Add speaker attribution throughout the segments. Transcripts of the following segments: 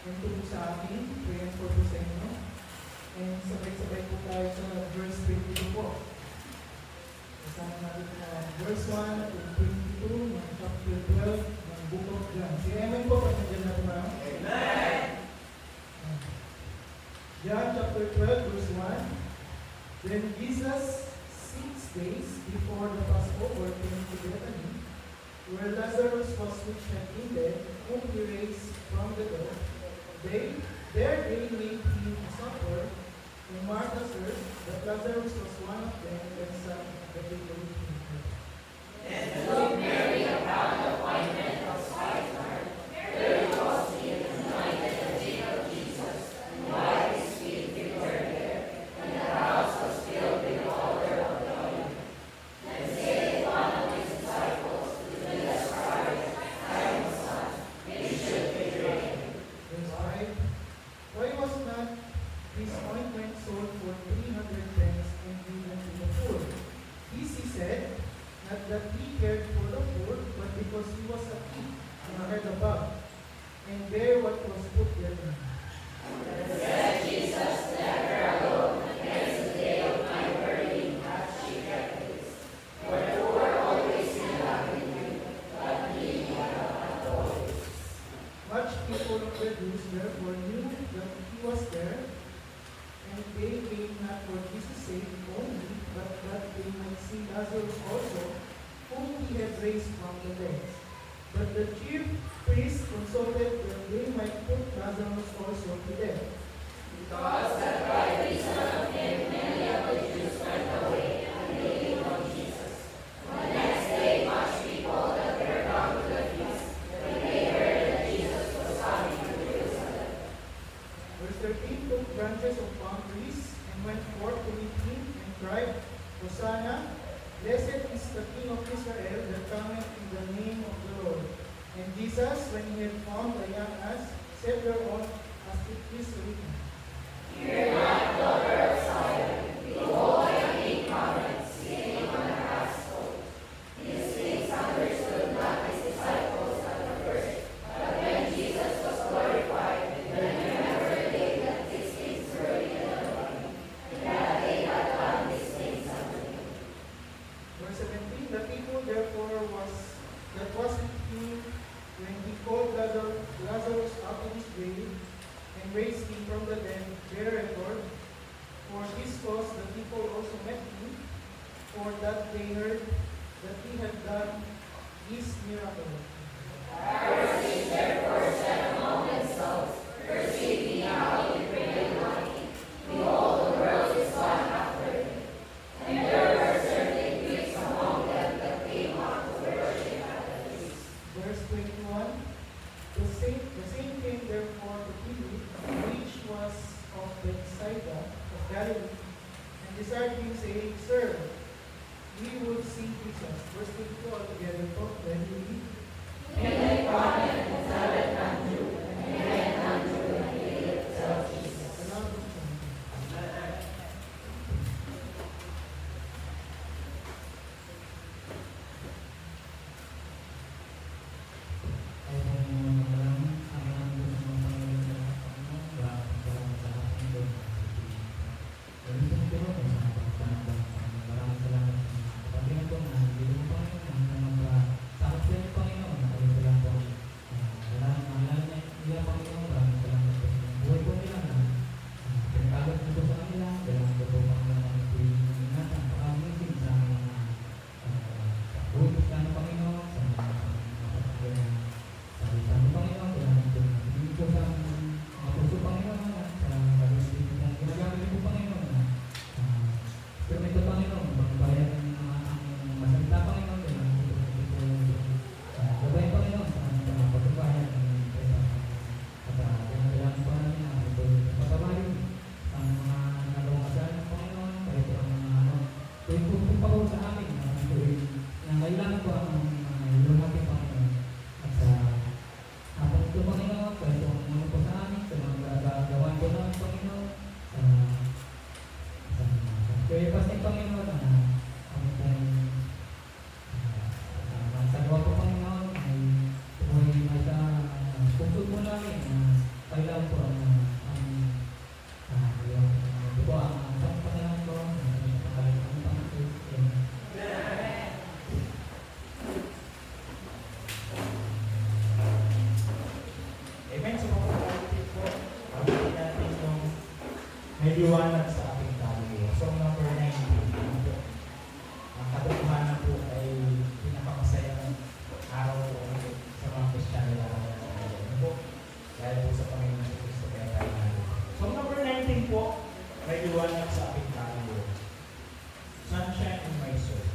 Speaker 1: yung tungkol sa akin, praying for po sa inyo. And sabay-sabay po tayo sa verse 22 po. Kasama natin verse 1 to 22 ng chapter 12 ng Book of John. Si Amen po, pag nandiyan natin ba? Amen! John chapter 12 verse 1. Then Jesus 6 days before the Passover came to Bethany, where Lazarus was which had been dead, whom he raised from the dead. There they made him a supper, and Martha served, but Lazarus was one of them and sat at the table with him.
Speaker 2: And took Mary a pound of ointment of spikenard, very costly, and anointed the feet of Jesus, and wiped his feet with her hair, and the house was filled with the odor of the ointment. Then said one of his disciples, Judas Iscariot, Simon's son, he should betray him.
Speaker 1: Verse 5. Why was not this ointment sold for 300 pence and given to the poor? This he said, not that he cared for the poor, but because he was a thief and heard above, and bare what was put therein.
Speaker 2: Said Jesus, let her alone, against the day of my burying hath she kept this. For the poor always will have with you, but me you have not always.
Speaker 1: Much people of the Jews therefore knew that he was there, and they came not for Jesus' sake only, but that they might see Lazarus also, whom he had raised from the dead. But the chief priests consulted that they might put Lazarus also to death.
Speaker 2: Because that by reason of him many of the Jews went away and believed on Jesus. The next day much people that were come to the feast, when they heard that Jesus was coming to Jerusalem.
Speaker 1: Verse 13 took branches of palm trees and went forth to meet him and cried, Hosanna, blessed is the King of Israel that cometh in the name of the Lord. And Jesus, when he had found a young ass, set thereon as it is written.
Speaker 2: Fear not, daughter of Zion, behold thy king cometh, sitting on an ass colt. These things understood not his disciples at the first, but when Jesus was glorified, then remembered they that these things were written of him, and that they had done these things unto him.
Speaker 1: Verse 17, the people therefore that was with him when he called Lazarus out of his grave and raised him from the dead, bare record. For this cause the people also met him, for that they heard that he had done this miracle.
Speaker 2: Pharisees therefore said among themselves, perceive ye how he prayed money. Behold, the world is gone after him. And there were certain Greeks among them that came up to worship at the feast.
Speaker 1: Verse 21, the same came therefore to Philip, which was of Bethsaida of Galilee, and desired him, saying, Sir, we would see Jesus. Verse 22 altogether, then we read.
Speaker 2: And they brought him and said unto, and he went unto and believed of Jesus.
Speaker 3: Kailangan may liwanag sa ating kaluluwa. Song number 19 po. Ang katotohanan po ay pinakamasayang araw po sa mga Kristiyano na araw ng Panginoon po. Dahil po sa Panginoon sa Kristo kaya tayo natin. Song number 19 po, may liwanag sa ating kaluluwa. Sunshine in my soul.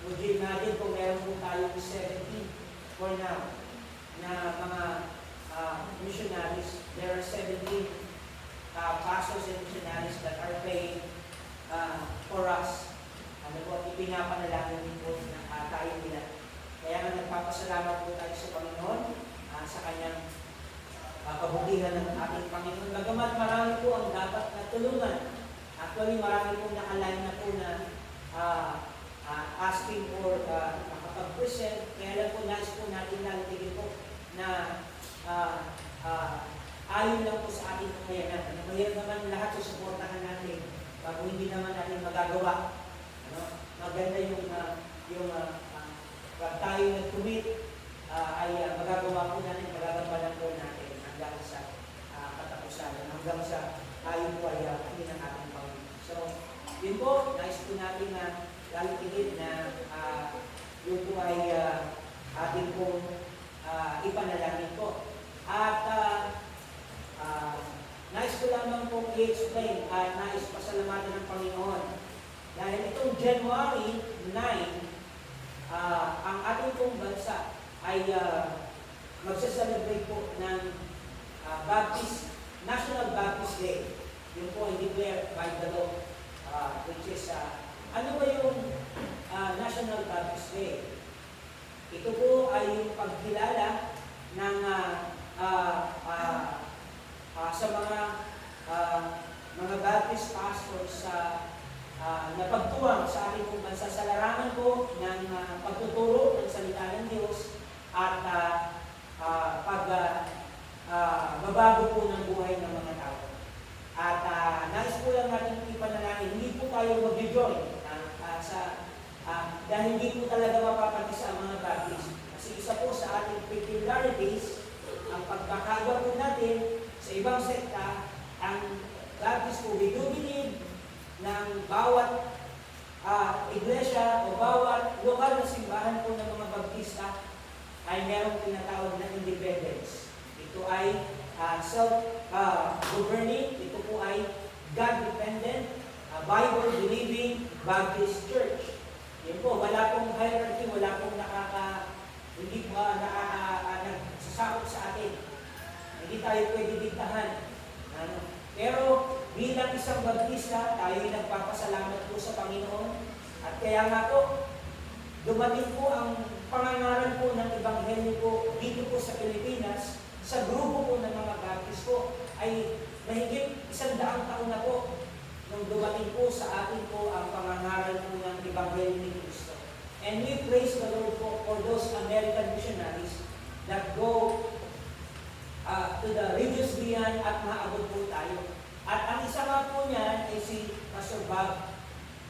Speaker 4: Would you imagine kung meron po tayong 17 for now?
Speaker 2: na mga missionaries. There are 17 pastors and missionaries that are praying for us. Ano po, ipinapanalangin din po na tayo nila. Kaya nga nagpapasalamat po tayo sa Panginoon sa kanyang kabutihan ng ating Panginoon. Bagamat marami po ang dapat na tulungan. Actually, marami po nakaline na po na asking for makapag-present. Kaya lang po nais po natin lalagigin po na ayon lang po sa ating kakayanan. Kaya naman lahat susuportahan natin bago hindi naman natin magagawa. Maganda yung pag tayo nag-commit ay magagawa po natin, magagampanan po natin hanggang sa katapusan, hanggang sa tayo po ay hindi ng ating Panginoon. So, yun po, nais po natin na lalagigin na yun po ay ating pong ipanalangin po. At nais ko lamang po i-explain at nais pasalamatan ng Panginoon. Dahil itong January 9, ang ating pong bansa ay magsaselebrate po ng National Baptist Day. Yun po ay declared by the law, which is, ano ba yung National Baptist Day? Ito po ay yung pagkilala ng sa mga Baptist pastors sa napagtuwang sa ating pong bansa sa larangan po ng pagtuturo ng salita ng Diyos at pagbabago po ng buhay ng mga tao. At nais po lang natin ipanalangin, hindi po tayo mag-join dahil hindi po talaga mapapatisa ang mga Baptist. Kasi isa po sa ating peculiarities, ang pagkakaiba po natin sa ibang sekta, ang Baptist po, we do believe ng bawat iglesia o bawat lokal na simbahan po ng mga Baptista ay merong tinatawag na independence. Ito ay self-governing, ito po ay God-dependent, Bible-believing Baptist Church. Yun po, wala pong hierarchy, wala pong hindi pa nagsasakot sa atin. Hindi tayo pwede diktahan. Pero bilang isang Baptista, tayo ay nagpapasalamat po sa Panginoon. At kaya nga po, dumating po ang pangangaral po ng Ebanghelyo po dito po sa Pilipinas, sa grupo po ng mga Baptist po, ay mahigit 100 taon na po nung dumating po sa atin po ang pangangaral po ng Ebanghelyo ni Cristo. And we praise the Lord for those American missionaries that go to the regions beyond at maabot po tayo. At ang isa nga po niyan ay si Pastor Bob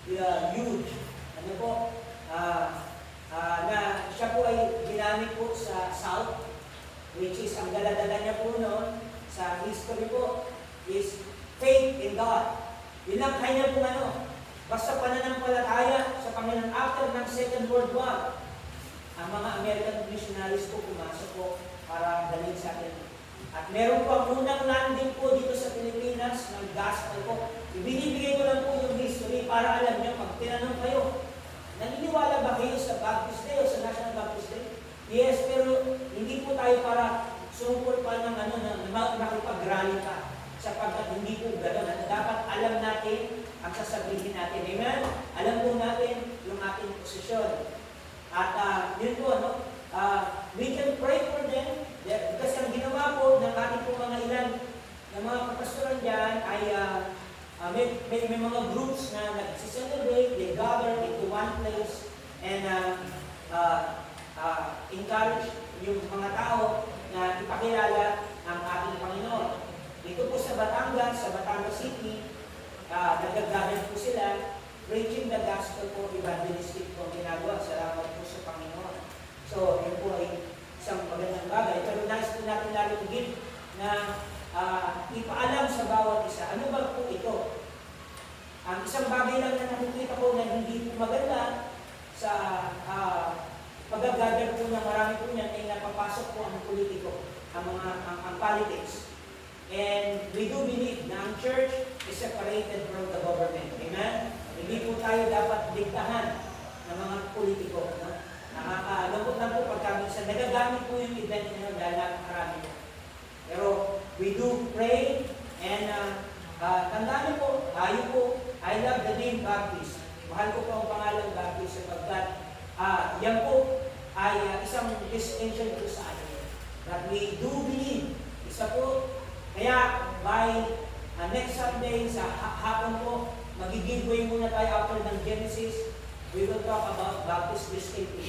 Speaker 2: Huge. Ano po? Na siya po ay ginamit po sa South, which is ang daladala niya po noon sa history po is faith in God. Yun lang kanya po basta pananampalataya sa Panginoon after ng Second World War. Ang mga American missionaries po pumasok po para dalhin sa atin. At meron po ang unang landing po dito sa Pilipinas ng gospel po. Ibinibigay ko lang po yung history para alam niyo, pag tinanong kayo, naniniwala ba kayo sa Baptist Day o sa National Baptist Day? Yes, pero hindi po tayo para sumuport pa ng makipag-rally ka sapagkat hindi po gano'n. At dapat alam natin ang sasabihin natin. Amen? Alam po natin yung ating posisyon. At yun po, we can pray for them. Kasi ang ginawa po ng ating po mga ilan ng mga kapastoran dyan ay may mga groups na nag-celebrate, they gather into one place and encourage yung mga tao na ipakilala ang ating Panginoon. Dito po sa Batangas City, nag-gather po sila, preaching the gospel po, evangelistic po ginagawa. Salamat po sa Panginoon. So, yun po ay isang magandang bagay. Pero nais po natin lalo higit na ipaalam sa bawat isa. Ano ba po ito? Ang isang bagay lang na nakikita ko na hindi po maganda sa pag-gather po na marami po niyan ay napapasok po ang politiko, ang politics. And we do believe na ang church is separated from the government. Amen? Hindi po tayo dapat diktahan ng mga politiko. No?
Speaker 4: Nakakalungkot lang po pagka minsan nagagamit po yung event na yun dahil napakarami po. Pero we do pray and tandaan niyo po, tayo po, I love the name Baptist. Mahal ko po ang pangalan Baptist sapagkat yan po ay isang distinction po sa atin. That we do believe. Isa po, kaya by next Sunday sa hapon po, mag-giveaway muna tayo after ng Genesis. We will talk about Baptist distinctly.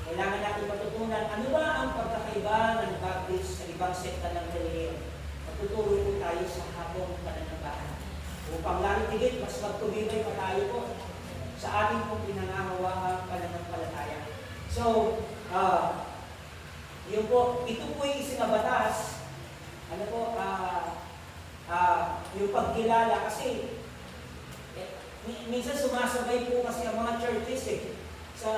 Speaker 4: Kailangan natin matutunan ano ba ang pagkakaiba ng Baptist sa ibang sekta ng relihiyon. Magtuturo po tayo sa hapong pananambahan. Upang lalo higit, mas magtubibay pa tayo po sa ating pong pinangangawahang pananampalataya. So, yun po, ito po yung isinabatas. Ano po, yung pagkilala kasi minsan sumasabay po kasi ang mga churches sa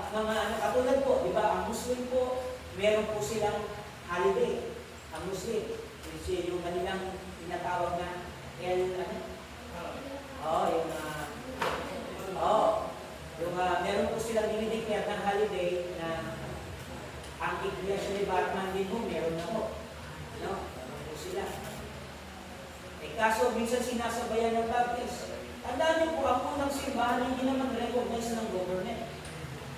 Speaker 4: mga katulad po, di ba, ang Muslim po, meron po silang holiday, ang Muslim, which yung kanilang tinatawag na meron po silang dinideclare ng holiday na ang Iglesia ni Batman din po, meron na po. Meron po sila. Kaso minsan sinasabayan ng Baptist. Tandaan niyo po, ang unang simbahan hindi naman recognize ng government.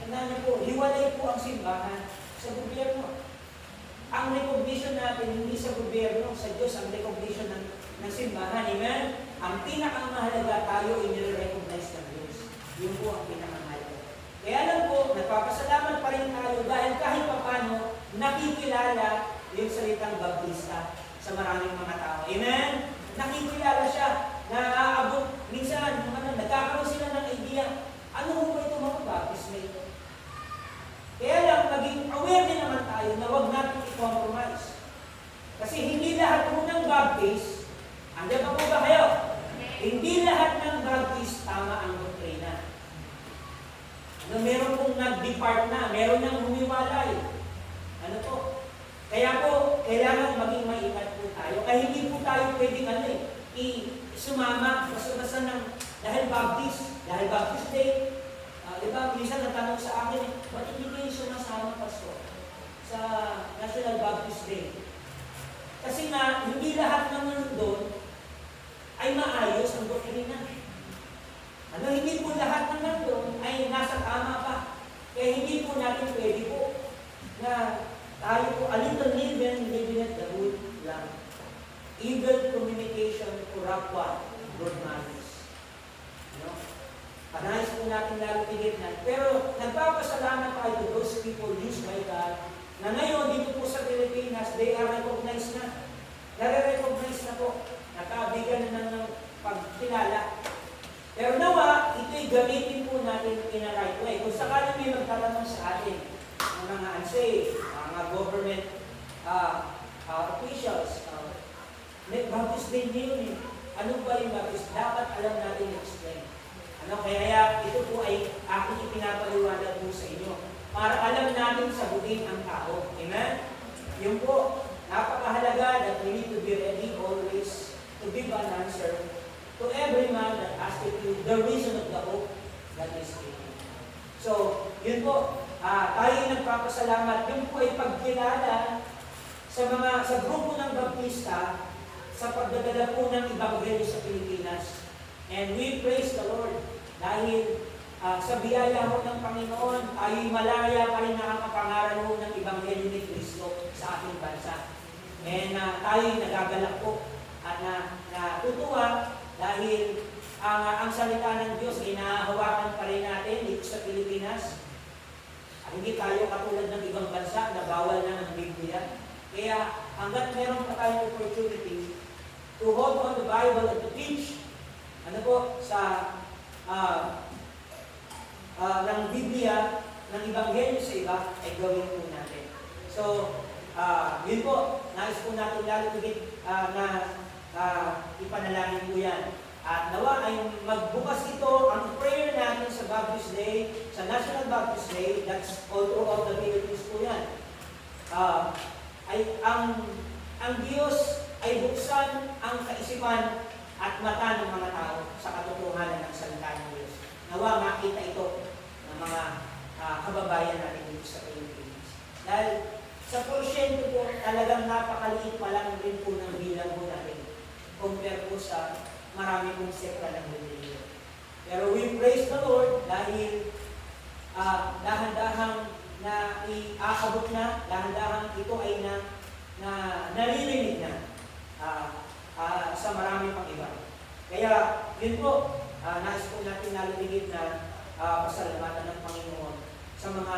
Speaker 4: Tandaan niyo po, hiwalay po ang simbahan sa gobyerno. Ang recognition natin hindi sa gobyerno, sa Diyos ang recognition ng simbahan. Amen? Ang pinakamahalaga tayo ay nire-recognize ng Diyos. Yun po ang pinakamahalaga. Kaya lang po, nagpapasalamat pa rin tayo dahil kahit papano nakikilala yung salitang Baptista sa maraming mga tao. Amen? Nakikilala siya na aabot, minsan, nagkakaroon sila ng idea, ano ho ba ito mga Baptist na ito? Kaya lang, maging aware din naman tayo na huwag natin i-compromise. Kasi hindi lahat po ng Baptist, andiyan pa po ba kayo? Hindi lahat ng Baptist tama ang doktrina. Meron pong nag-depart na, meron nang humiwalay. Ano po? Kaya po, kailangan maging maingat po tayo. Kaya hindi po tayo pwedeng sumama basta dahil Baptist Day. Diba, minsan natanong sa akin, ba't hindi kayo sumasama, Pastor, sa National Baptist Day? Kasi nga, hindi lahat naman doon ay maayos ang doktrina. Hindi po lahat naman doon ay nasa tama pa. Kaya hindi po natin pwede po na tayo po, a little leaven, leaveneth the whole lump. Evil communication, corrupt what? Good manners. Panayos po natin lalo tigitnan. Pero nagpapasalamat tayo to those people used by God na ngayon dito po sa Pilipinas, they are recognized na. Nare-recognize na po. Nakabigyan na ng pagkilala. Pero nawa, ito'y gamitin po natin in a right way. Kung sakaling may magtatanong sa atin, ng mga mga government officials, Baptist din yun. Ano ba yung Baptist? Dapat alam natin i-explain. Kaya ito po ay aking ipinapaliwanag po sa inyo para alam natin sagutin ang tao. Amen? Yun po, napakahalaga that we need to be ready always to give an answer to every man that asks you the reason of the hope that is in you. So, yun po, tayo nagpapasalamat. Yun po ay pagkilala sa grupo ng Baptista sa pagdadala po ng Ebanghelyo sa Pilipinas. And we praise the Lord dahil sa biyaya ho ng Panginoon, tayo'y malaya pa rin nakakapangaral ho ng Ebanghelyo ni Kristo sa ating bansa. And tayo'y nagagalak po at natutuwa dahil ang salita ng Diyos ay nahahawakan pa rin natin dito sa Pilipinas. Hindi tayo katulad ng ibang bansa na bawal na ng Biblia. Kaya hanggat meron pa tayong opportunity to hold on the Bible and to teach sa ng Biblia, ng Ebanghelyo sa iba, ay gawin po natin. So, yun po, nais po natin lalo higit ipanalangin po yan. At nawa ay magbukas ito, ang prayer natin sa Baptist Day, sa National Baptist Day, that's all throughout the Philippines po yan. Ang Diyos ay buksan ang kaisipan at mata ng mga tao sa katotohanan ng salita ng Diyos. Nawa makita ito ng mga kababayan natin dito sa Pilipinas. Dahil sa porsyento po, talagang napakaliit pa lang rin po ng bilang po natin compare po sa marami pong sekta ng religion. Pero we praise the Lord dahil dahan-dahang na iaabot na, dahan-dahang ito ay naririnig na sa marami pang iba. Kaya yun po, nais po natin naluligid na pasalamatan ng Panginoon sa mga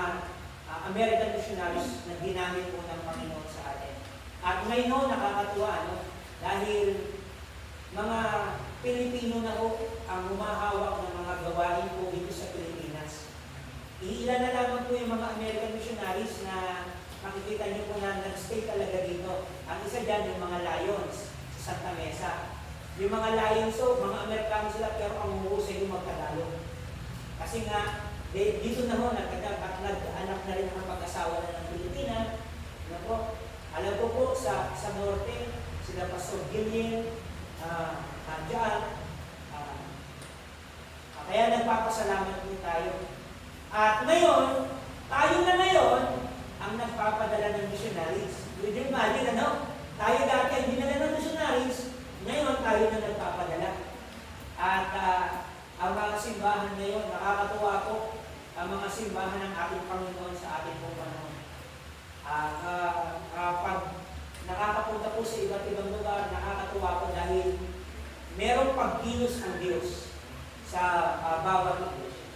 Speaker 4: American missionaries na ginamit po ng Panginoon sa atin. At ngayon, nakakatuwa, dahil mga Pilipino na po ang humahawak ng mga gawain po dito sa Pilipinas. Iilan na lamang po yung mga American missionaries na makikita niyo po na nag-stay talaga dito. Ang isa dyan, yung mga Lions sa Santa Mesa. Yung mga Lions, mga Amerikano sila, pero ang huhusay yung magkadalo. Kasi nga, dito na ho, nag-anak na rin ang pag-asawa na ng Pilipina. Alam ko po, sa norte, sila Pastor Gillian, dyan. Kaya nagpapasalamat po tayo. At ngayon, tayo na ngayon ang nagpapadala ng missionaries. Would you imagine, tayo dati ang dinala ng missionaries, ngayon tayo na nagpapadala. At ang mga simbahan ngayon, nakakatuwa po ang mga simbahan ng ating Panginoon sa ating pong panahon. Pag nakakapunta po sa iba't ibang lugar, nakakatuwa po dahil merong pagkilos ng Diyos sa bawat iglesia.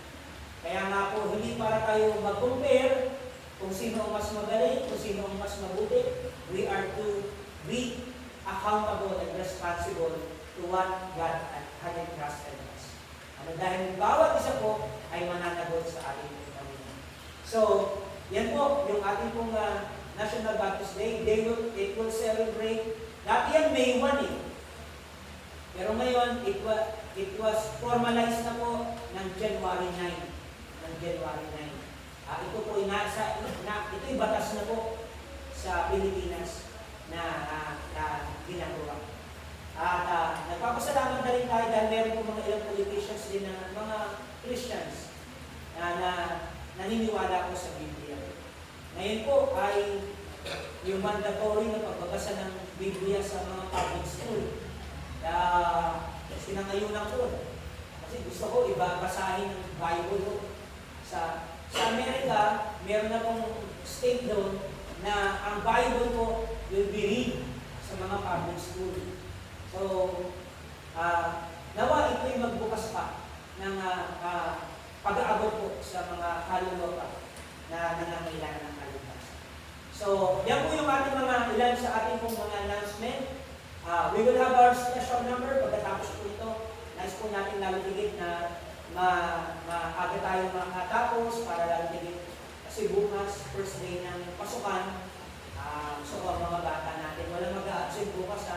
Speaker 4: Kaya nga po, hindi para tayo mag-compare kung sino ang mas magaling, kung sino ang mas mabuti. We are to be accountable and responsible to what God had entrusted us. Dahil bawat isa po ay mananagot sa ating Panginoon. So, yan po, yung ating pong National Baptist Day, it will celebrate. Dati yan May 1 eh. Pero ngayon, it was formalized na po ng January 9. Ito po ito'y batas na po sa Pilipinas na ginagawa. At nagpapasalamat na rin tayo dahil meron po mga ilang politicians din na mga Christians na naniniwala po sa Biblia. Ngayon po ay yung mandatory na pagbabasa ng Biblia sa mga public school. Sinangayunan ko. Kasi gusto ko ibabasahin ng Bible ko. Sa Amerika, meron na pong state doon na ang Bible ko will be read sa mga public school. So, nawa ito'y magbukas pa ng pag-aabot po sa mga kaluluwa pa na nangangailangan ng kaligtasan. So, yan po yung ating mga ilan sa ating pong mga announcement. We will have our special number pagkatapos po ito. Nais po natin lalutigit na maaga tayo makatapos para lalutigit. Kasi bukas, first day ng pasukan, so ang mga bata natin, walang mag-a-absent bukas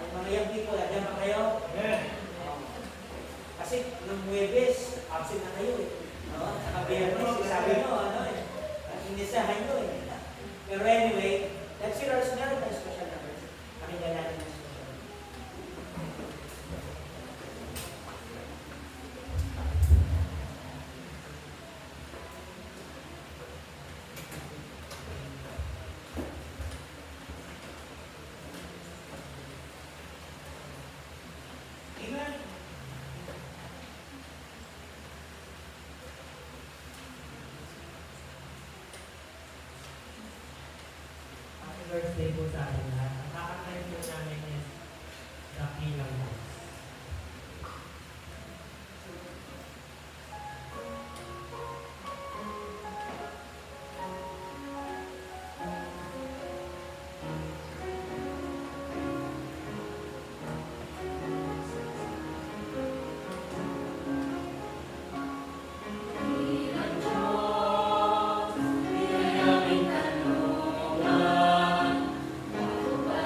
Speaker 4: yung mga young people, dyan ba kayo? Kasi nung Huwebes, absent na kayo eh. Saka Biyernes, sabi nyo, inisahan nyo eh. Pero anyway, let's hear our meron tayo special numbers. Pakinggan natin ang special numbers. Amen.
Speaker 3: Happy birthday po sa atin lahat. Ang kakakain po namin is Dakilang Box.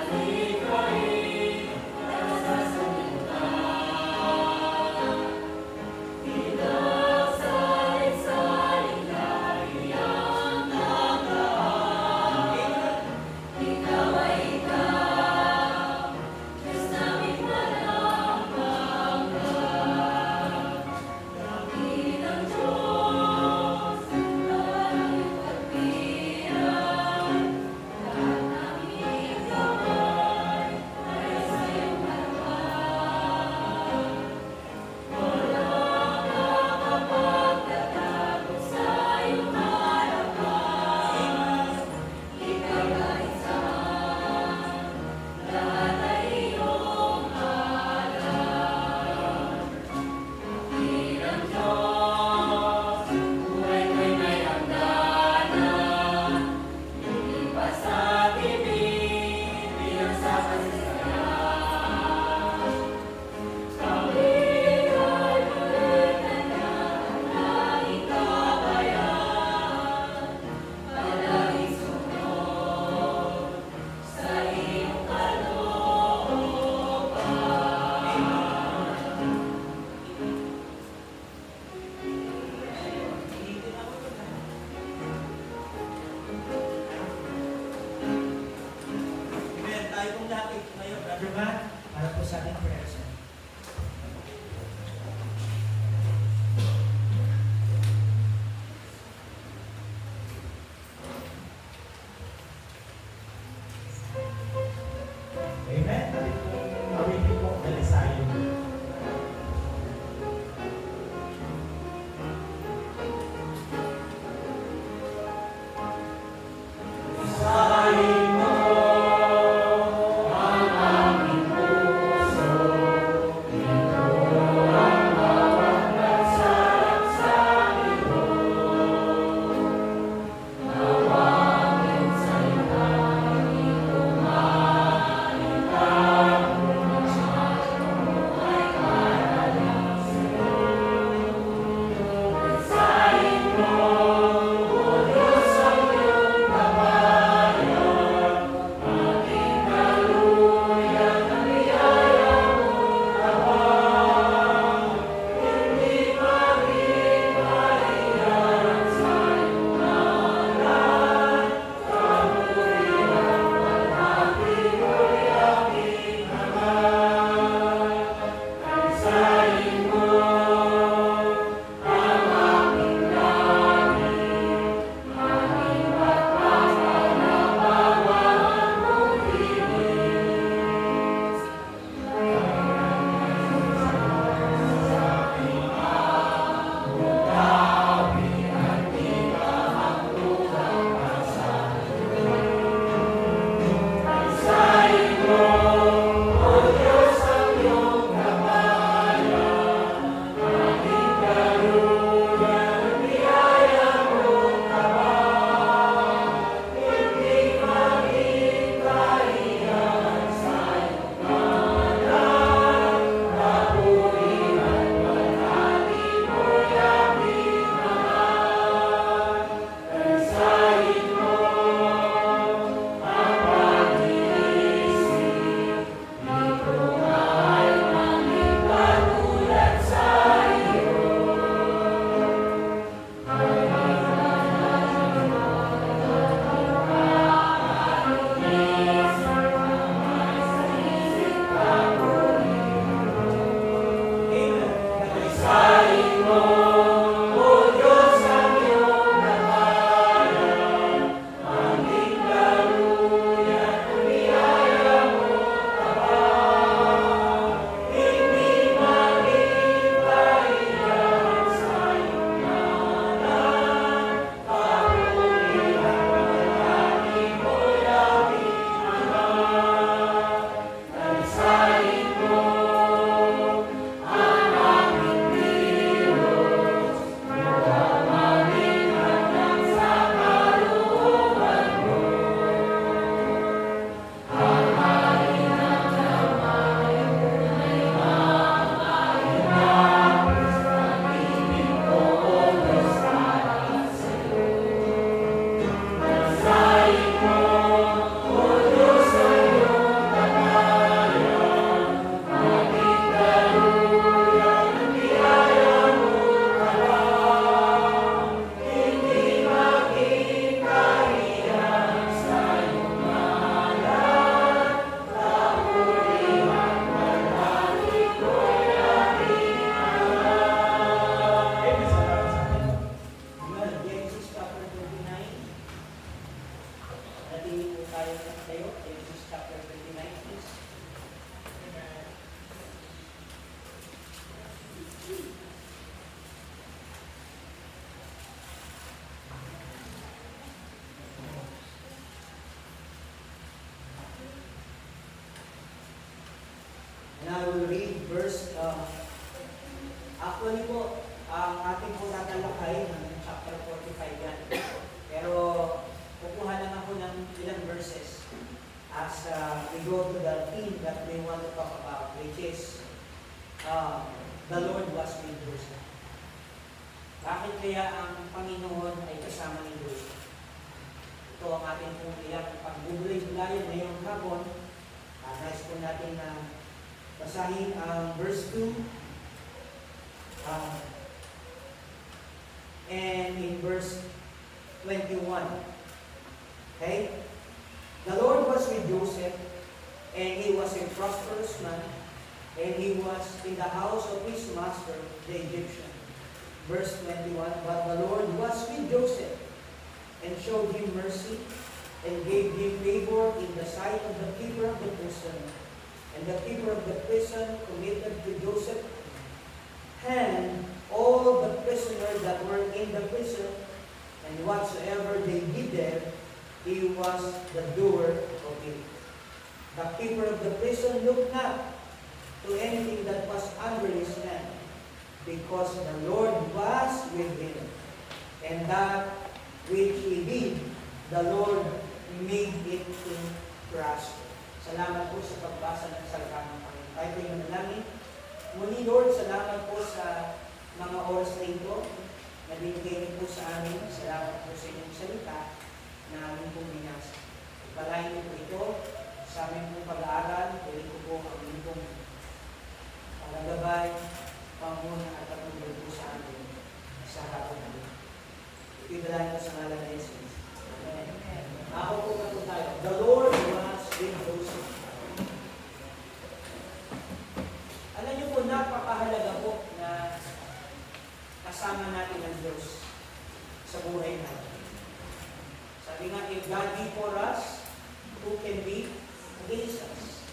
Speaker 2: Balik kain, rasa seni
Speaker 3: Brother Matt, para po sa ating prayer sir. Amen. Awitin po, dalisayo.
Speaker 4: I will read verse, actually po, ang ating po tatalakay ng chapter 45 yan. Pero, kukuha lang ako ng ilang verses as we go to the theme that we want to talk about, which is the Lord was with Joseph. Bakit kaya ang Panginoon ay kasama ni Joseph? Ito ang ating pong ilang pagbubulay-bulayan ngayong hapon. Nais po natin na basahin ang verse 2 and in verse 21. Okay? The Lord was with Joseph and he was a prosperous man, and he was in the house of his master, the Egyptian. Verse 21, but the Lord was with Joseph, and showed him mercy, and gave him favor in the sight of the keeper of the prison. And the keeper of the prison committed to Joseph hand all the prisoners that were in the prison, and whatsoever they did there, he was the doer of it. The keeper of the prison looked not to anything that was under his hand, because the Lord was with him. And that which he did, the Lord made it to prosper. Salamat po sa pagbasa ng salita ng Panginoon. Tayo po yung manalangin. Muli, Lord, salamat po sa mga oras na ito na binigay niyo po sa amin. Salamat po sa inyong salita na aming pong binasa. Ipalain niyo po ito sa aming pong pag-aaral. Tuloy ko po ang inyong pong pagagabay, panguna at patuloy po sa amin sa hapon na ito. Ipidalain ko sa ngalan ng Jesus. Amen. Ako po na po tayo. The Lord was with Joseph. Alam niyo po, napakahalaga po na kasama natin ang Diyos sa buhay natin. Sabi nga, if God be for us, who can be against us?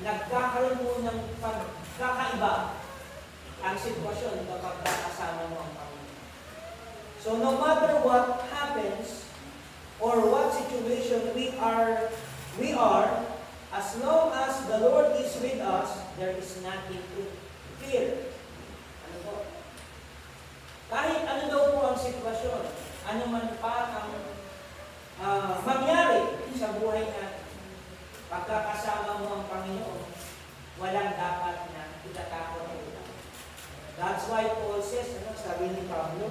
Speaker 4: Nagkakaroon po ng pagkakaiba ang sitwasyon kapag kasama mo ang Panginoon. So no matter what happens or what situation we are, as long as the Lord is with us, there is nothing to fear. Ano po? Kahit ano daw po ang sitwasyon, ano man pa ang mangyari sa buhay natin, pagkakasama mo ang Panginoon, walang dapat na itatakot o ulang. That's why Paul says, sabi ni Pablo,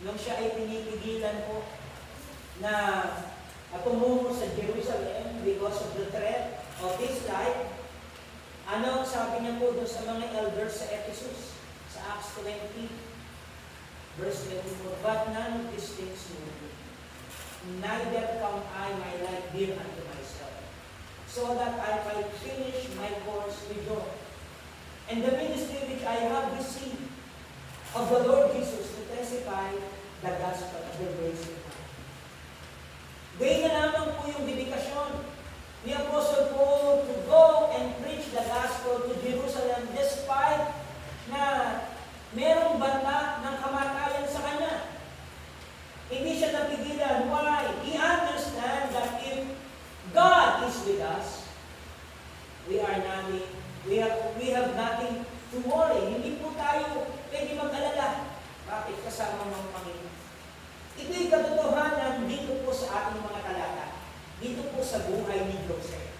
Speaker 4: nung siya ay pinipigilan po na tumungo sa Jerusalem because of the threat of his life, ano sabi niya po doon sa mga elders sa Ephesus, sa Acts 20, verse 24, but none of these things move me, neither count I my life dear unto myself, so that I might finish my course with joy, and the ministry which I have received of the Lord Jesus to testify the gospel of the grace of God. Gaya na lamang po yung dedikasyon ni Apostle Paul to go and preach the gospel to Jerusalem despite na merong banta ng kamatayan sa kanya. Hindi siya napigilan. Why? He understands that if God is with us, we have nothing to worry. Hindi po tayo pwede mag-alala. Bakit? Kasama ng Panginoon. Ito'y katotohanan dito po sa ating mga talata. Dito po sa buhay ni Joseph.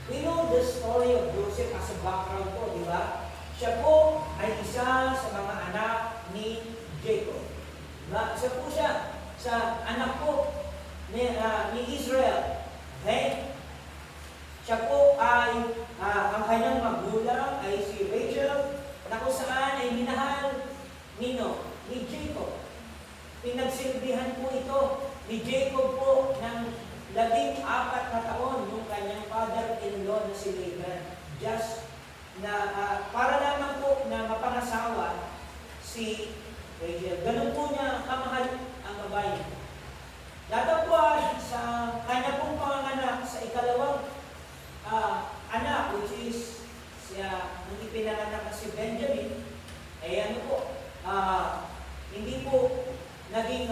Speaker 4: We know the story of Joseph as a background po, di ba? Siya po ay isa sa mga anak ni Jacob. Diba? Isa po siya sa anak po ni Israel. Okay? Siya po ay, ang kanyang magulang ay si Rachel, na kung saan ay minahal ni Jacob. Pinagsilbihan po ito ni Jacob po ng 14 na taon yung kanyang father-in-law na si Laban. Just na para lamang po na mapangasawa si Rachel. Ganun po niya kamahal ang babae. Datapwa sa kanya pong panganganak sa ikalawang anak, which is siya, nung ipinanganak na si Benjamin, ay hindi po naging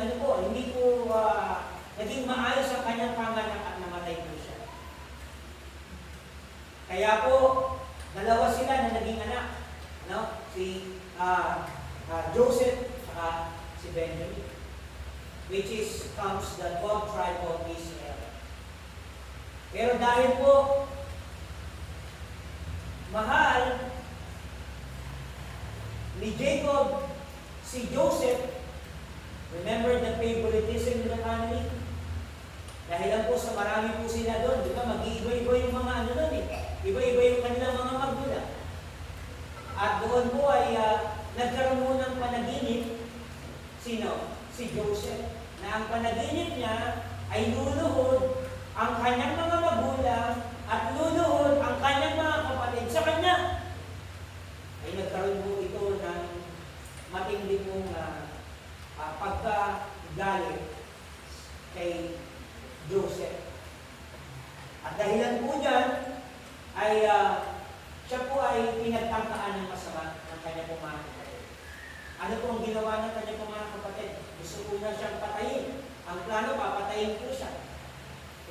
Speaker 4: naging maayos ang kanyang panganak at namatay po siya. Kaya po, dalawa sila na naging anak, no? Si Joseph at si Benjamin, which is comes the 12th tribe of Israel. Pero dahil po mahal ni Jacob si Joseph, remember the favoritism in the family? Dahil lang po sa marami po sila doon, di ba? Mag-iiba-iba yung mga ano doon eh. Iba-iba yung kanilang mga magulang. At doon po ay nagkaroon mo ng panaginip. Sino? Si Joseph. Na ang panaginip niya ay luluhod ang kanyang mga magulang at luluhod ang kanyang mga kapatid sa kanya. Ay nagkaroon po ito ng matindi pong pagkagalit kay Joseph. At dahilan po dyan ay siya po ay pinagtangkaan ng masama ng kanyang mga kapatid. Ano po ang ginawa ng kanyang mga kapatid? Gusto po na siyang patayin. Ang plano, papatayin po siya.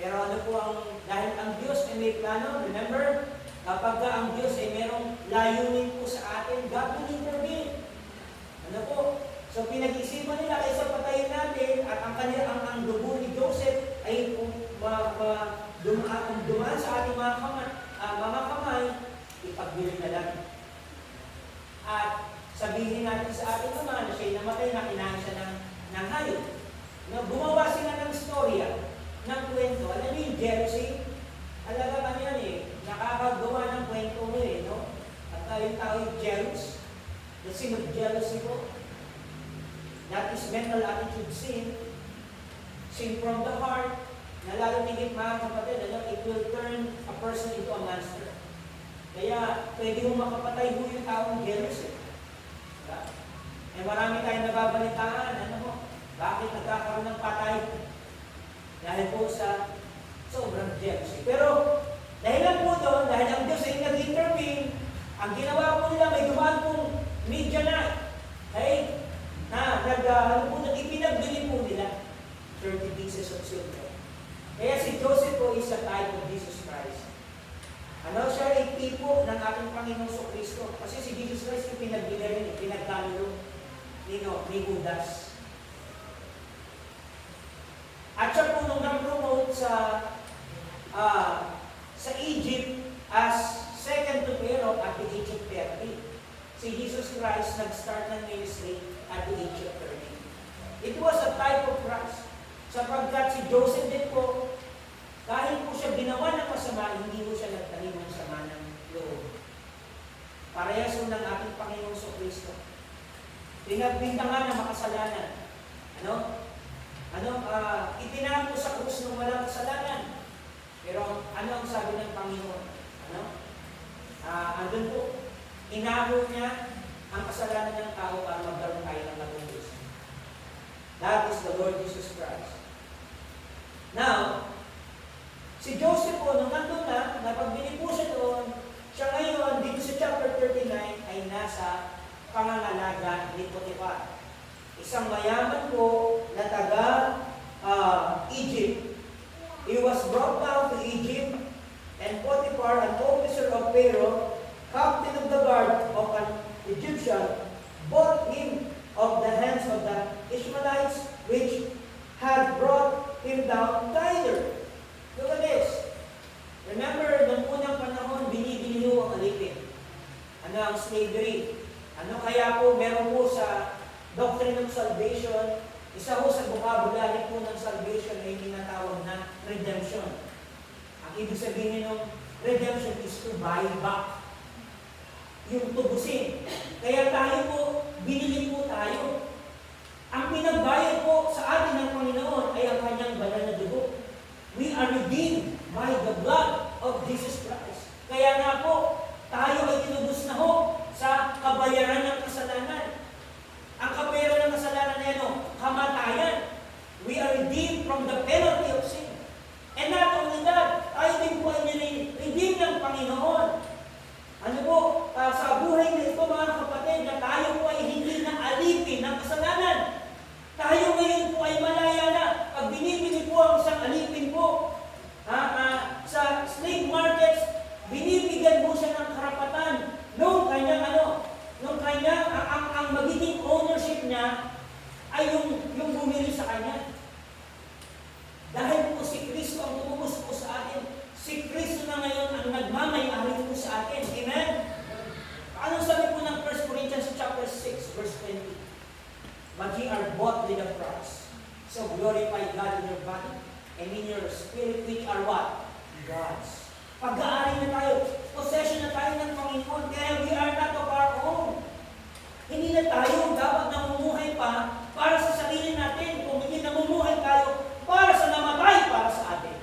Speaker 4: Pero ano po dahil ang Diyos ay may plano, remember, kapag ang Diyos ay merong layunin po sa atin, God will intervene. Ano po? So pinag-isipan nila kaysa patayin natin at ang dugo ni Joseph ay dumaan sa ating mga kamay, ipagbili na lang. At sabihin natin sa ating ama na siya'y namatay na kinain siya ng hayop. Gumawa sila ng storya, ng kwento. Alam niyo yung jealousy? Alaga ka yan nakakagawa ng kwento mo no? At yung tao yung jealous. The sin of jealousy po. That is mental attitude sin. Sin from the heart. Na lalo tigit mga kapatid, it will turn a person into a monster. Kaya pwede mo makapatay mo yung taong jealous Diba? Marami tayong nababalitaan. Bakit nagkakaroon ng patay? Dahil po sa sobrang jealousy. Pero dahilan po doon, dahil ang Diyos ay nag-intervene, ang ginawa po nila, may dumaan pong media na. Ipinagbili po nila 30 pieces of silver. Kaya si Joseph po is a type of Jesus Christ. Siya ay tipo ng ating Panginoong Kristo. Kasi si Jesus Christ ay pinagbili rin, pinagkalo ni Judas. At siya po nung nag-promote sa Egypt as second to Pharaoh at the age of 30. Si Jesus Christ nag-start ng ministry at the age of 30. It was a type of Christ. Sapagkat si Joseph din po, kahit po siya ginawa ng masama, hindi po siya nagtanim ng sama ng loob. Parehas po ng ating Panginoong Kristo. Pinagbintangan na makasalanan. Itinako sa krus ng walang kasalanan. Pero ano ang sabi ng Panginoon? Andun po, inako niya ang kasalanan ng tao para magkaroon tayo ng bagong Diyos. That is the Lord Jesus Christ. Now, si Joseph po, nung nandun na pagbili po siya doon, siya ngayon, dito sa chapter 39, ay nasa pangangalaga ni Potiphar. Isang mayaman po na taga Egypt. He was brought down to Egypt, and Potiphar, an officer of Pharaoh, captain of the guard of an Egyptian, bought him of the hands of the Ishmaelites, which had brought him down thither. Look at this. Remember, noong unang panahon, binibili ho ang alipin. Ang slavery. Kaya po, meron po sa doctrine of salvation, isa ho sa vocabulary po ng salvation ay tinatawag na redemption. Ang ibig sabihin ng redemption is to buy back. Yung tubusin. Kaya tayo po, binili po tayo. Ang pinagbayad po sa atin ng Panginoon ay ang kanyang banal na dugo. We are redeemed by the blood of Jesus Christ. Kaya nga po, tayo ay tinubos na ho sa kabayaran ng kasalanan. Ang kabayaran ng kasalanan na yan, kamatayan. We are redeemed from the penalty of sin. And not only that, tayo din po ay redeemed ng Panginoon. Sa buhay na ito mga kapatid, na tayo po ay hindi na alipin ng kasalanan. Tayo ngayon po ay malaya na. Pag binibili po ang isang alipin po, sa slave markets, binibigyan mo siya ng karapatan nung kanyang ang magiging ownership niya ay yung bumili sa kanya. Dahil po si Kristo ang tumubos po sa atin, si Kristo na ngayon ang nagmamay-ari po sa atin. Amen? Anong sabi po ng 1 Corinthians chapter 6, verse 20? But ye are bought with a price. So glorify God in your body and in your spirit, which are what? God's. Pag-aari na tayo. Possession na tayo ng Panginoon. Kaya we are not of our own. Hindi na tayo dapat namumuhay pa para sa sarili natin. Kung hindi namumuhay tayo para sa namatay para sa atin.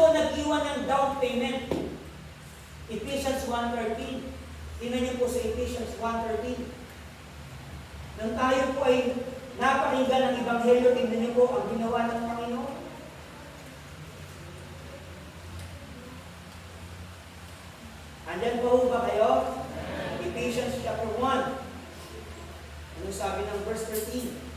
Speaker 4: po nag-iwan ng down payment. Ephesians 1:13. Tingnan niyo po sa Ephesians 1:13. Nang tayo po ay napakinggan ng Ebanghelyo, tingnan niyo po ang ginawa ng Panginoon. Andyan po ba kayo? Ephesians chapter 1. Anong sabi ng verse 13?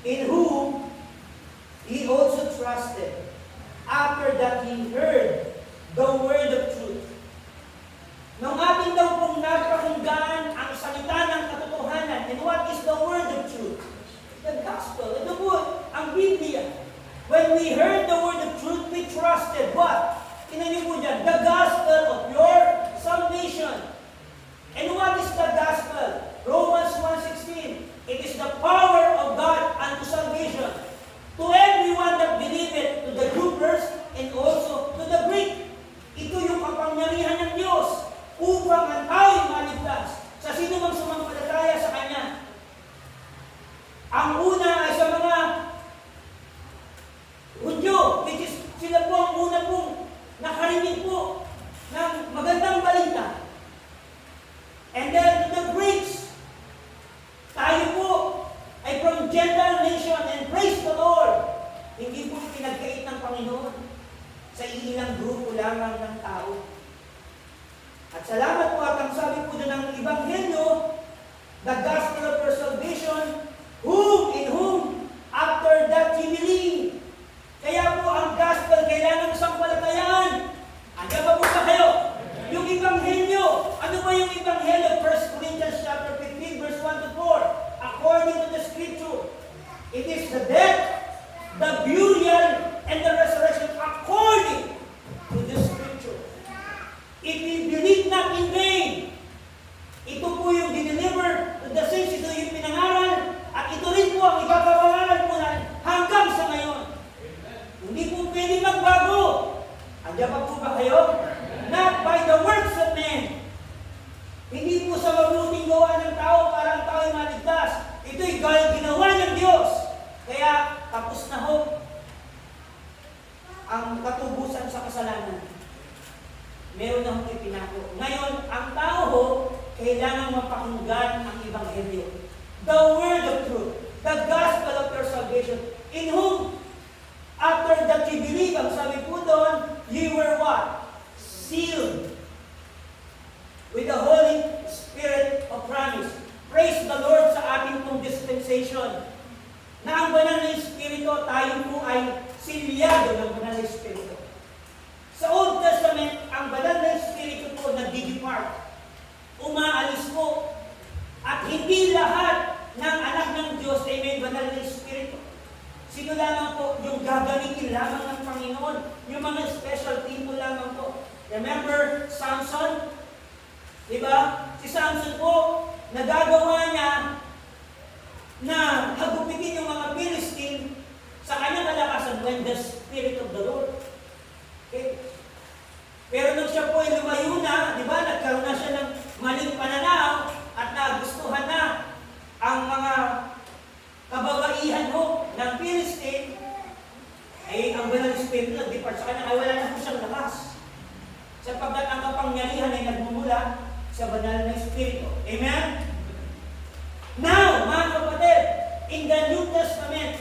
Speaker 4: In whom he also trusted, after that he heard the word of truth. Nung ating daw pong napakinggan ang salita ng katotohanan, and what is the word of truth? The gospel. Ito po ang Biblia. When we heard the word of truth, we trusted what? Tingnan niyo po dyan, the gospel of your salvation. And what is the gospel? Romans 1:16. It is the power of God unto salvation to everyone that believeth, to the Jew first and also to the Greek. Ito yung kapangyarihan ng Diyos upang ang tao'y maligtas sa sino mang sumampalataya sa Kanya. Ang una ay sa mga Hudyo, which is sila po ang una pong nakarinig po ng magandang balita. And then to the Greeks, tayo po ay from Gentile nation, and praise the Lord. Hindi po pinagkait ng Panginoon sa ilang grupo lamang ng tao. At salamat po at ang sabi po doon ng Ebanghelyo, the gospel of your salvation, in whom after that ye believe. Kaya po ang gospel kailangan sampalatayaan. Andiyan ba po ba kayo? Yung Ebanghelyo. Ano ba yung Ebanghelyo? 1 Corinthians chapter 15, verse 1 to 4. According to the scripture, it is the death, the burial, and the resurrection according to the scripture. If we believe not in vain, ito po yung dineliver to the saints, ito yung pinangaral, at ito rin po ang ipapamahalan po na hanggang sa ngayon. Hindi po pwede magbago. Andiyan pa po ba kayo? Not by the works of men. Hindi po sa mabuting gawa ng tao para ang tao ay maligtas. Ito'y ginawa ng Diyos. Kaya tapos na ho ang katubusan sa kasalanan. Meron na hong ipinako. Ngayon, ang tao ho, kailangan mapakinggan ang Ebanghelyo. The word of truth. The gospel of your salvation. In whom, after that you believe, ang sabi po doon, you were what? Sealed with the Holy Spirit of promise. Praise the Lord sa ating pong dispensation. Na ang banal na Espiritu, tayo po ay silyado ng banal na Espiritu. Sa Old Testament, ang banal na Espiritu po nagdi-depart. Umaalis po. At hindi lahat ng anak ng Diyos ay may banal na Espiritu. Sino lamang po yung gagamitin lamang ng Panginoon? Yung mga special people lamang po. Remember Samson? Diba? Si Samson po, nagagawa niya na hagupitin yung mga Philistine sa kanyang kalakasan when the Spirit of the Lord. Okay? Pero nung siya po ay lumayo na, di ba, nagkaroon na siya ng maling pananaw at nagustuhan na ang mga kababaihan ho ng Philistine, ay ang banal na Spirit nag-depart sa kanya, ay wala na po siyang lakas. Sapagkat ang kapangyarihan ay nagmumula sa banal na Espiritu. Amen? Now, mga kapatid, in the New Testament,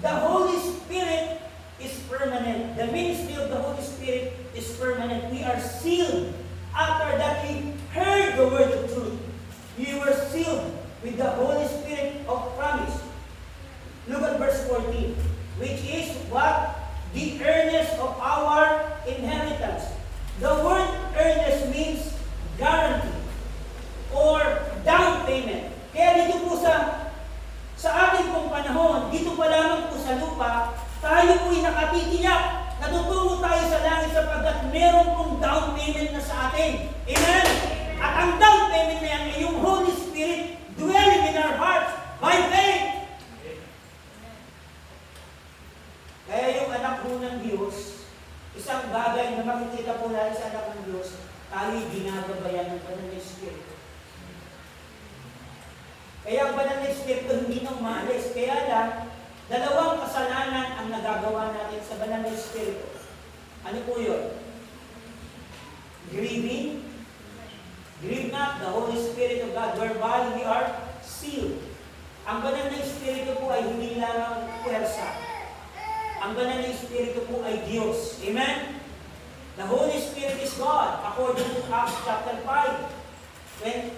Speaker 4: the Holy Spirit is permanent. The ministry of the Holy Spirit is permanent. We are sealed. After that, we heard the word of truth. We were sealed with the Holy Spirit of promise. Look at verse 14, which is what? The earnest of our inheritance. The word earnest means guarantee or down payment. Kaya dito po sa ating pong panahon, dito pa lamang po sa lupa, tayo po'y nakatitiyak na tutungo tayo sa langit sapagkat meron pong down payment na sa atin. Amen? At ang down payment na yan ay yung Holy Spirit dwelling in our hearts by faith. Kaya yung anak po ng Diyos, isang bagay na makikita po natin sa anak ng Diyos, tayo'y ginagabayan ng banal na Espiritu. Kaya ang banal na Espiritu hindi na umalis. Kaya lang, Dalawang kasalanan ang nagagawa natin sa banal na Espiritu. Ano po yun? Grieving. Grieve not the Holy Spirit of God, whereby we are sealed. Ang banal na Espiritu po ay hindi lamang puwersa. Ang banal na Espiritu po ay Diyos. Amen? The Holy Spirit is God, according to Acts chapter 5. When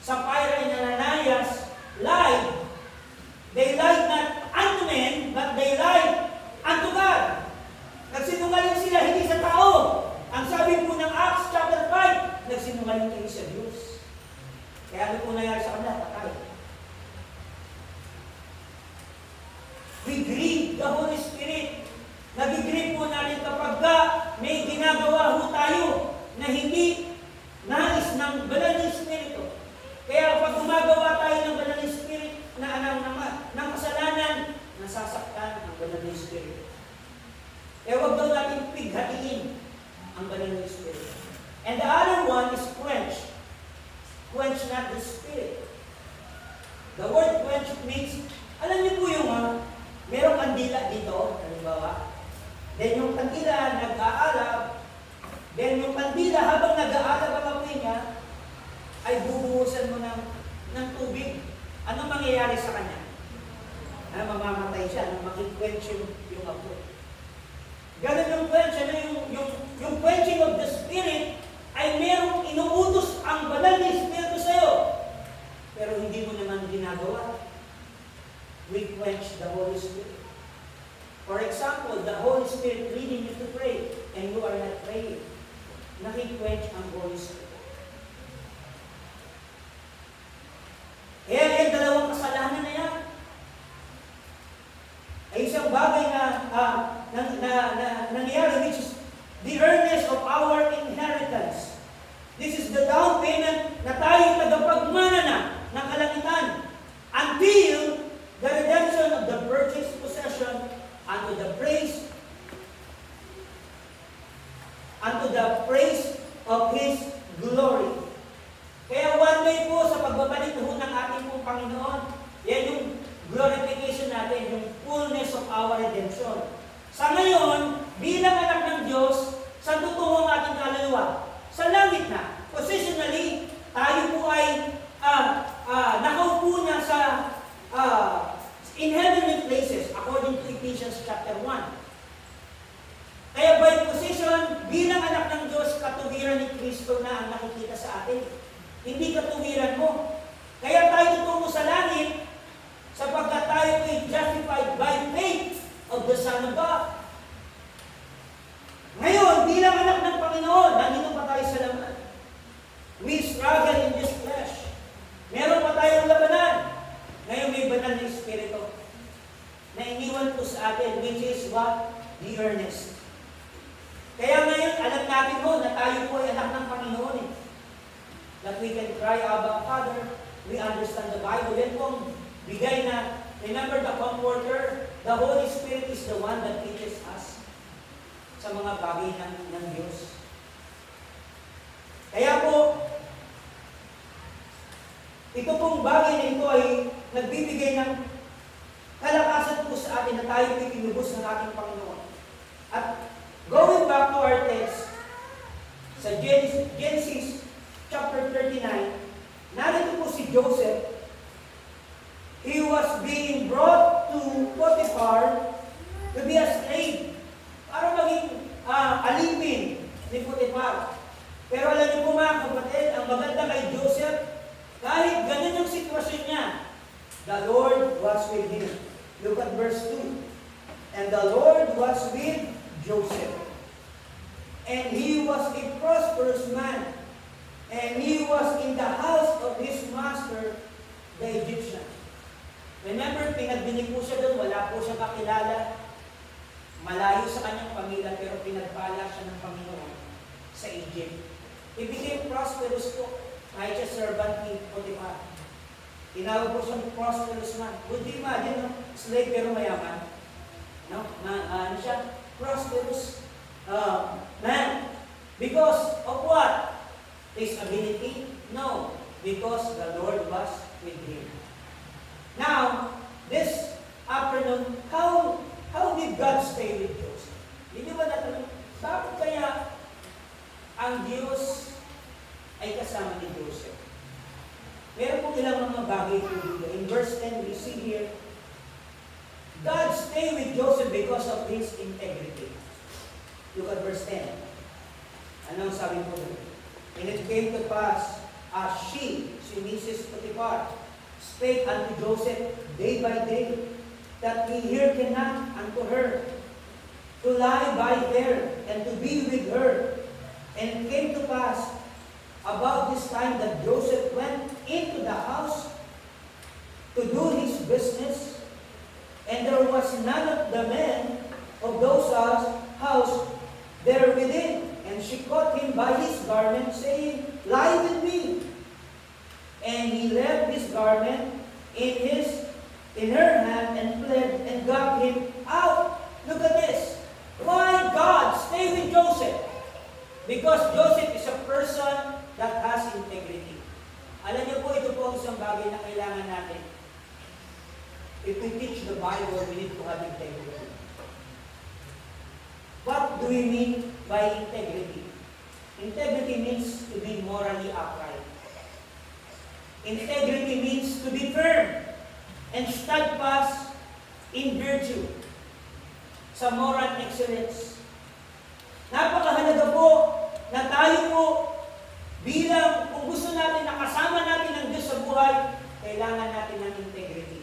Speaker 4: Sapphira and Ananias lied, they lied not unto men, but they lied unto God. Nagsinungaling sila, hindi sa tao. Ang sabi po ng Acts chapter 5, nagsinungaling kayo sa Diyos. Kaya ano po nangyari sa kanila? Patay. We grieve the Holy Spirit. Nag-grieve po natin kapag may ginagawa ho tayo na hindi nais ng banal na Espiritu. Kaya pag gumagawa tayo ng banal na Espiritu, ng kasalanan, nasasaktan ang banal na Espiritu. Kaya huwag daw natin pighatiin ang banal na Espiritu. And the other one is quench. Quench not the Spirit. The word quench means, alam niyo po yung merong kandila dito, halimbawa. Then yung kandila nag-aalab. Then yung kandila habang nag-aalab ang apoy niya, ay bubuhusan mo ng tubig. Anong mangyayari sa kanya? Mamamatay siya nang makikwench yung apoy. Ganun yung quench. Yung quenching of the Spirit ay merong inuutos ang banal na Espiritu sa'yo. Pero hindi mo naman ginagawa. We quench the Holy Spirit. For example, the Holy Spirit leading you to pray and you are not praying. Nakikwench ang Holy Spirit. Kaya yung dalawang kasalanan na yan ay isang bagay na nangyari, which is the earnest of our inheritance. This is the down payment na tayo tagapagmana na ng kalangitan until the redemption of the purchased possession unto the praise of His glory. Kaya one day po sa pagbabalik ng ating pong Panginoon, yan yung glorification natin, yung fullness of our redemption. Sa ngayon, bilang anak ng Diyos, saan tutungo ang ating kaluluwa? Sa langit na. Positionally, tayo po ay nakaupo na sa in heavenly places, according to Ephesians chapter 1. Kaya by position, bilang anak ng Diyos, katuwiran ni Kristo na ang nakikita sa atin. Hindi katuwiran mo. Kaya tayo tutungo sa langit, sapagkat tayo ay justified by faith of the Son of God. Ngayon, bilang anak ng Panginoon, nandito pa tayo sa laman. We struggle in this flesh. Meron pa tayong labanan. Ngayon may banal na Espiritu na iniwan po sa atin, which is what? The earnest. Kaya ngayon, alam natin mo na tayo po ay anak ng Panginoon eh. That we can cry, Abba, Father. We understand the Bible. Yan pong bigay na, remember the Comforter, the Holy Spirit is the one that teaches us sa mga bagay ng Diyos. Kaya po, ito pong bagay na ito ay nagbibigay ng kalakasan po sa atin na tayo pinubos ng ating Panginoon. At going back to our text, sa Genesis chapter 39, narito po si Joseph. He was being brought to Potiphar to be a slave para maging alipin ni Potiphar. Pero alam niyo po mga kapatid, ang maganda kay Joseph, kahit ganun yung sitwasyon niya, the Lord was with him. Look at verse 2. And the Lord was with Joseph. And he was a prosperous man. And he was in the house of his master, the Egyptian. Remember, pinagbili po siya doon, wala po siya kakilala. Malayo sa kanyang pamilya, pero pinagpala siya ng Panginoon sa Egypt. He became prosperous po, kahit siya servant ni Potiphar. Tinawag po siyang prosperous man. Would you imagine, no? Slave pero mayaman? No? Ano siya? Prosperous man. Because of what? His ability? No. Because the Lord was with him. Now, this after nun, how did God stay with Joseph? Hindi ba natanong, bakit kaya ang Diyos ay kasama ni Joseph? Meron po ilang mga bagay dito. In verse 10, we see here, God stayed with Joseph because of his integrity. Look at verse 10. Anong sabi po doon? And it came to pass, as si Mrs. Potiphar, spake unto Joseph day by day, that he hearkened not unto her, to lie by her, and to be with her. And it came to pass, about this time, that Joseph went into the house to do his business, and there was none of the men of those house there within. And she caught him by his garment, saying, Lie with me. And he left his garment in her hand and fled and got him out. Look at this. Why God stay with Joseph? Because Joseph is a person that has integrity. Alam niyo po, ito po ang isang bagay na kailangan natin. If we teach the Bible, we need to have integrity. What do we mean by integrity? Integrity means to be morally upright. Integrity means to be firm and steadfast in virtue, sa moral excellence. Napakahalaga po na tayo po bilang, kung gusto natin na kasama natin ang Diyos sa buhay, kailangan natin ng integrity.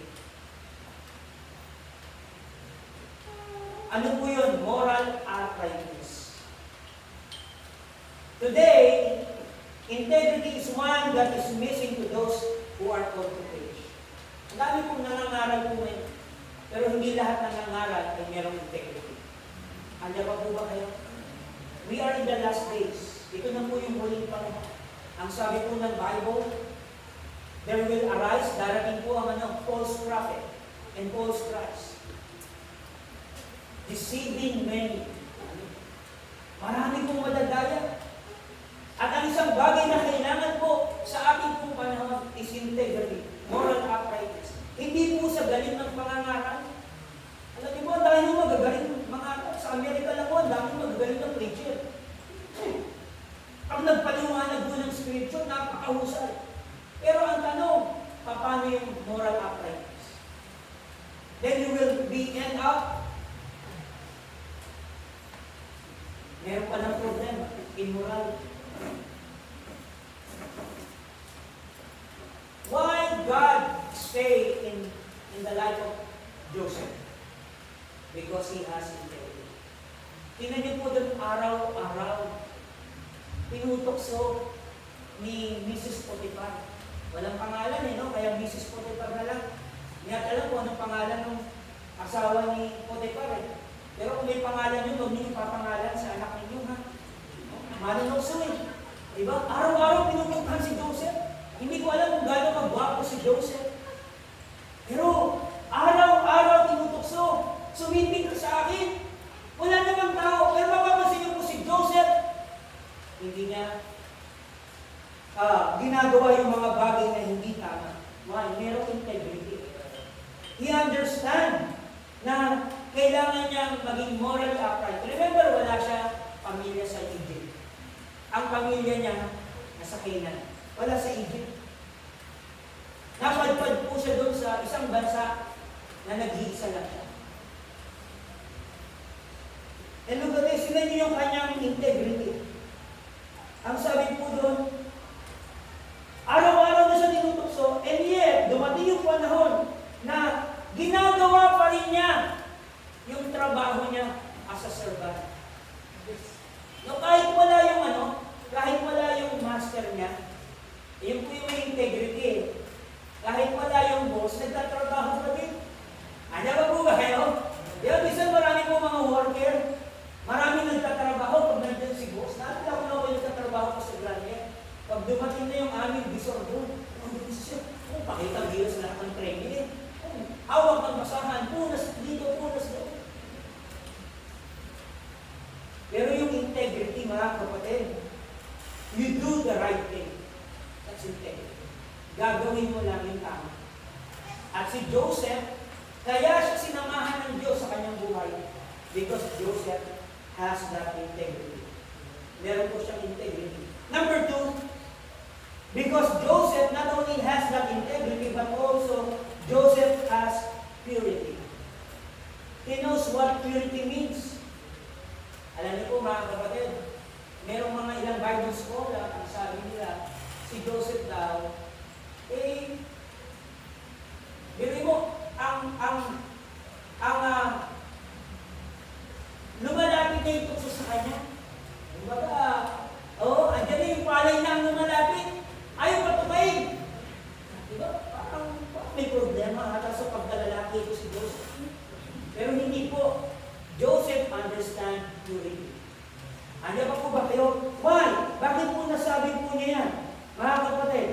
Speaker 4: Ano po yun? Moral uprightness. Today, integrity is one that is missing to those who are called to preach. Ang dami pong nangangaral po ngayon, pero hindi lahat nangangaral ay merong integrity. Handa pa po ba kayo? We are in the last days. Ito na po yung huling panahon. Ang sabi po ng Bible, there will arise, darating po ang false prophet and false Christ, deceiving many. Marami pong madadaya. At ang isang bagay na kailangan po sa ating pong panahon is integrity, moral uprightness. Hindi po sa galing ng pangangaral. Alam niyo po, ang dami nyo magagaling mangaral. Sa Amerika lang po, ang dami magagaling ng preacher. Ang nagpaliwanag po ng scripture, napakahusay. Pero ang tanong, paano yung moral uprightness? Then you will be end up, meron pa ng problema, immorality. Why God stay in the life of Joseph? Because he has integrity. Tingnan niyo po doon araw-araw. Pinutokso ni Mrs. Potiphar. Walang pangalan no? Kaya Mrs. Potiphar na lang. Hindi natin alam kung anong pangalan ng asawa ni Potiphar Pero kung may pangalan nyo, huwag nyo ipapangalan sa anak ninyo, ha? Manunokso Diba? Araw-araw pinupukhan si Joseph. Hindi ko alam kung gano'ng magwapo si Joseph. Pero araw-araw tinutokso. Sumipig ka sa akin. Wala namang tao. Pero mapapansin niyo po si Joseph, hindi niya ginagawa yung mga bagay na hindi tama. Why? Merong integrity. He understand na kailangan niyang maging morally upright. Remember, wala siya pamilya sa Egypt. Ang pamilya niya nasa Canaan. Wala sa Egypt. Napadpad po siya doon sa isang bansa na nag-iisa lang siya. And look at this, sila niyo yung kanyang integrity. Ang sabi po doon, araw-araw na siya tinutokso, and yet, dumating yung panahon na ginagawa pa rin niya yung trabaho niya as a servant. No, kahit wala yung master niya, yun po yung may integrity. Kahit wala yung boss, nagtatrabaho pa din. Ano ba po ba kayo? Yan, minsan marami po mga worker, marami nagtatrabaho pag nandiyan si boss. Nakakita ko na ako nagtatrabaho ko sa Grande. Pag dumating na yung aming visor doon, pakita bilas na ng training. Hawak ng basahan, punas dito, punas doon. Pero yung integrity, mga kapatid, you do the right thing. That's integrity. Gagawin mo lang yung tama. At si Joseph, kaya siya Joseph has that integrity. Meron po siyang integrity. Number two, because Joseph not only has that integrity, but also Joseph has purity. He knows what purity means. Alam niyo po mga kapatid, merong mga ilang Bible scholar ang sabi nila, si Joseph daw, bili mo, lumalapit na yung tukso sa kanya. Kumbaga, andyan na yung palay na ang lumalapit. Ayaw patumain. Diba? Parang may problema ata sa pagkalalaki ko si Joseph. Pero hindi po. Joseph understand purity. Ano pa po ba kayo? Why? Bakit po nasabi po niya yan? Mga kapatid,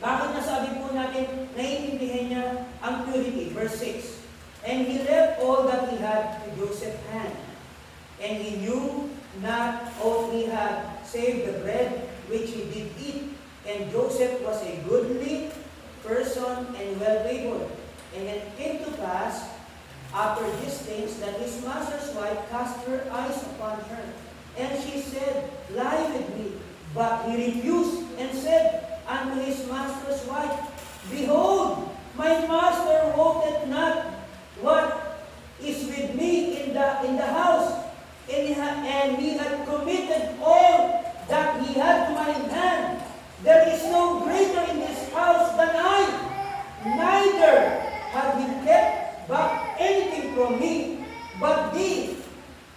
Speaker 4: bakit nasabi po natin, naiintindihan niya ang purity? Verse 6. And he left all that he had to Joseph's hand. And he knew not all he had, save the bread which he did eat. And Joseph was a goodly person and well-favored. And it came to pass, after these things, that his master's wife cast her eyes upon her. And she said, lie with me. But he refused and said unto his master's wife, behold, my master wotteth not what is with me in the house, and he had committed all that he had to my hand. There is no greater in this house than I, neither had he kept back anything from me, but thee,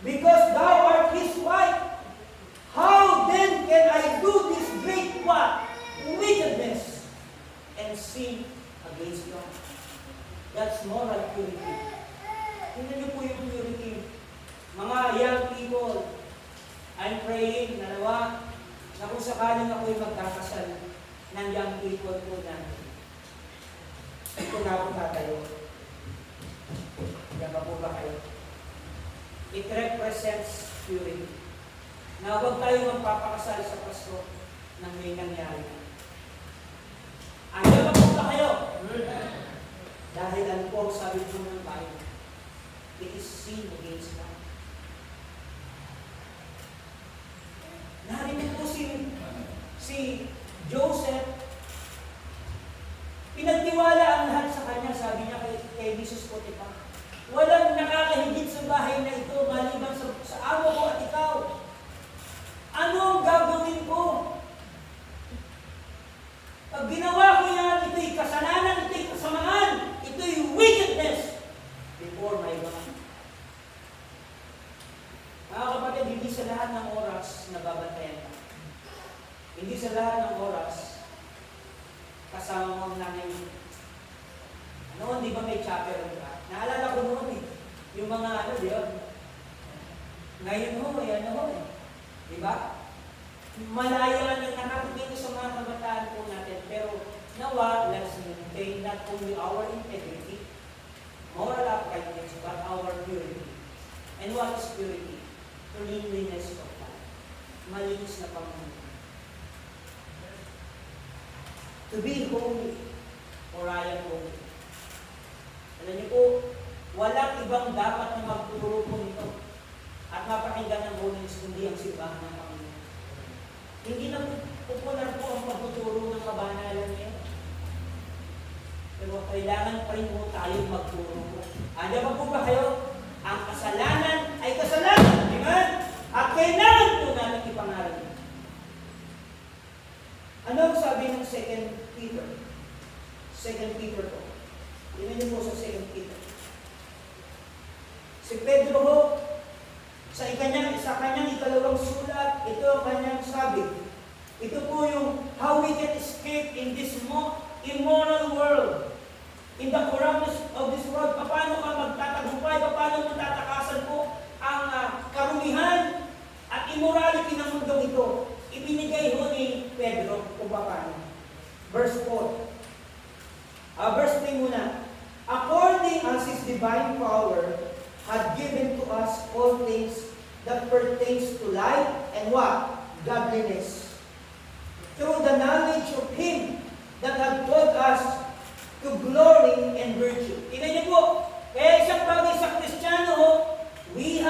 Speaker 4: because thou art his wife. How then can I do this great what? Wickedness and sin against God? That's moral purity. Tingnan niyo po yung purity. Mga young people, I'm praying na nawa na kung sakaling ako'y magkakasal ng young people po natin. Ito na po tatayo. Diyan pa po ba kayo? It represents purity. Na huwag tayo magpapakasal sa pasto nang may nangyari. Diyan pa po ba kayo? Dahil ano po sabi po ng Bible? It is sin against God. Narinig po si Joseph, pinagtiwala ang lahat sa kanya, sabi niya kay Jesus Potiphar. Walang nakakahigit sa bahay na ito maliban sa amo ko at ikaw. Ano ang gagawin ko? Pag ginawa ko yan, ito'y kasalanan, ito'y kasamaan, ito'y wickedness before my God. Mga kapatid, hindi sa lahat ng oras nababantayan ka. Hindi sa lahat ng oras kasama mo ang nanay mo. Noon, di ba may chapel ka? Naalala ko noon yung mga di ba? Ngayon di ba? Malaya na nakakabigay sa mga kabataan po natin, pero nawa, let's maintain not only our integrity, moral uprightness, but our purity. And what is purity? Cleanliness of life. Malinis na pamumuhay. To be holy, or I am holy. Alam niyo po, walang ibang dapat na magturo po nito at mapakinggan ng holiness kundi ang simbahan ng Panginoon. Hindi na popular po ang pagtuturo ng kabanalan niya. Pero kailangan pa rin po tayong magturo po. Ano ba po ba kayo? Ang kasalanan ay kasalanan. Amen? At kailangan po natin ipangaral. Ano ang sabi ng 2 Peter? 2 Peter po. Tingnan niyo po sa 2 Peter. Si Pedro ho, sa kanyang ikalawang sulat, ito ang kanyang sabi. Ito po yung how we can escape in this immoral world. In the corruptness of this world, paano ka magtatagumpay, paano mo tatakasan po ang karumihan at immorality ng mundong ito. Ibinigay ho ni Pedro kung paano. Verse 4. Verse 3 muna. According as His divine power had given to us all things that pertains to life and what? Godliness. Through the knowledge of Him that had called us to glory and virtue. Tingnan niyo po, kaya isang bagay sa Kristiyano, we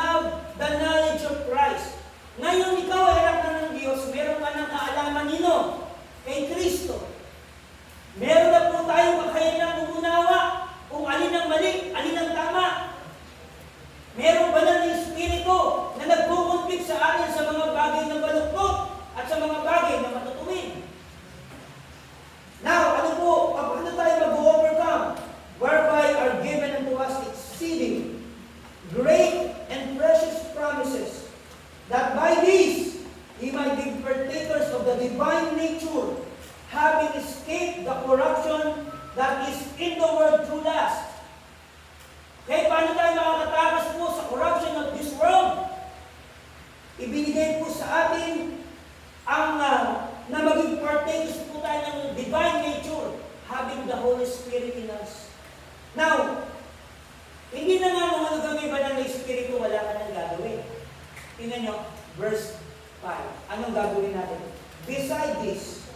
Speaker 4: paano tayo makakatakas po sa corruption of this world? Ibinigay po sa atin ang na maging partakers po tayo ng divine nature, having the Holy Spirit in us. Now, hindi na nga mga gagawin ba ng Espiritu, wala ka nang gagawin. Tingnan nyo, verse 5. Anong gagawin natin? Beside this,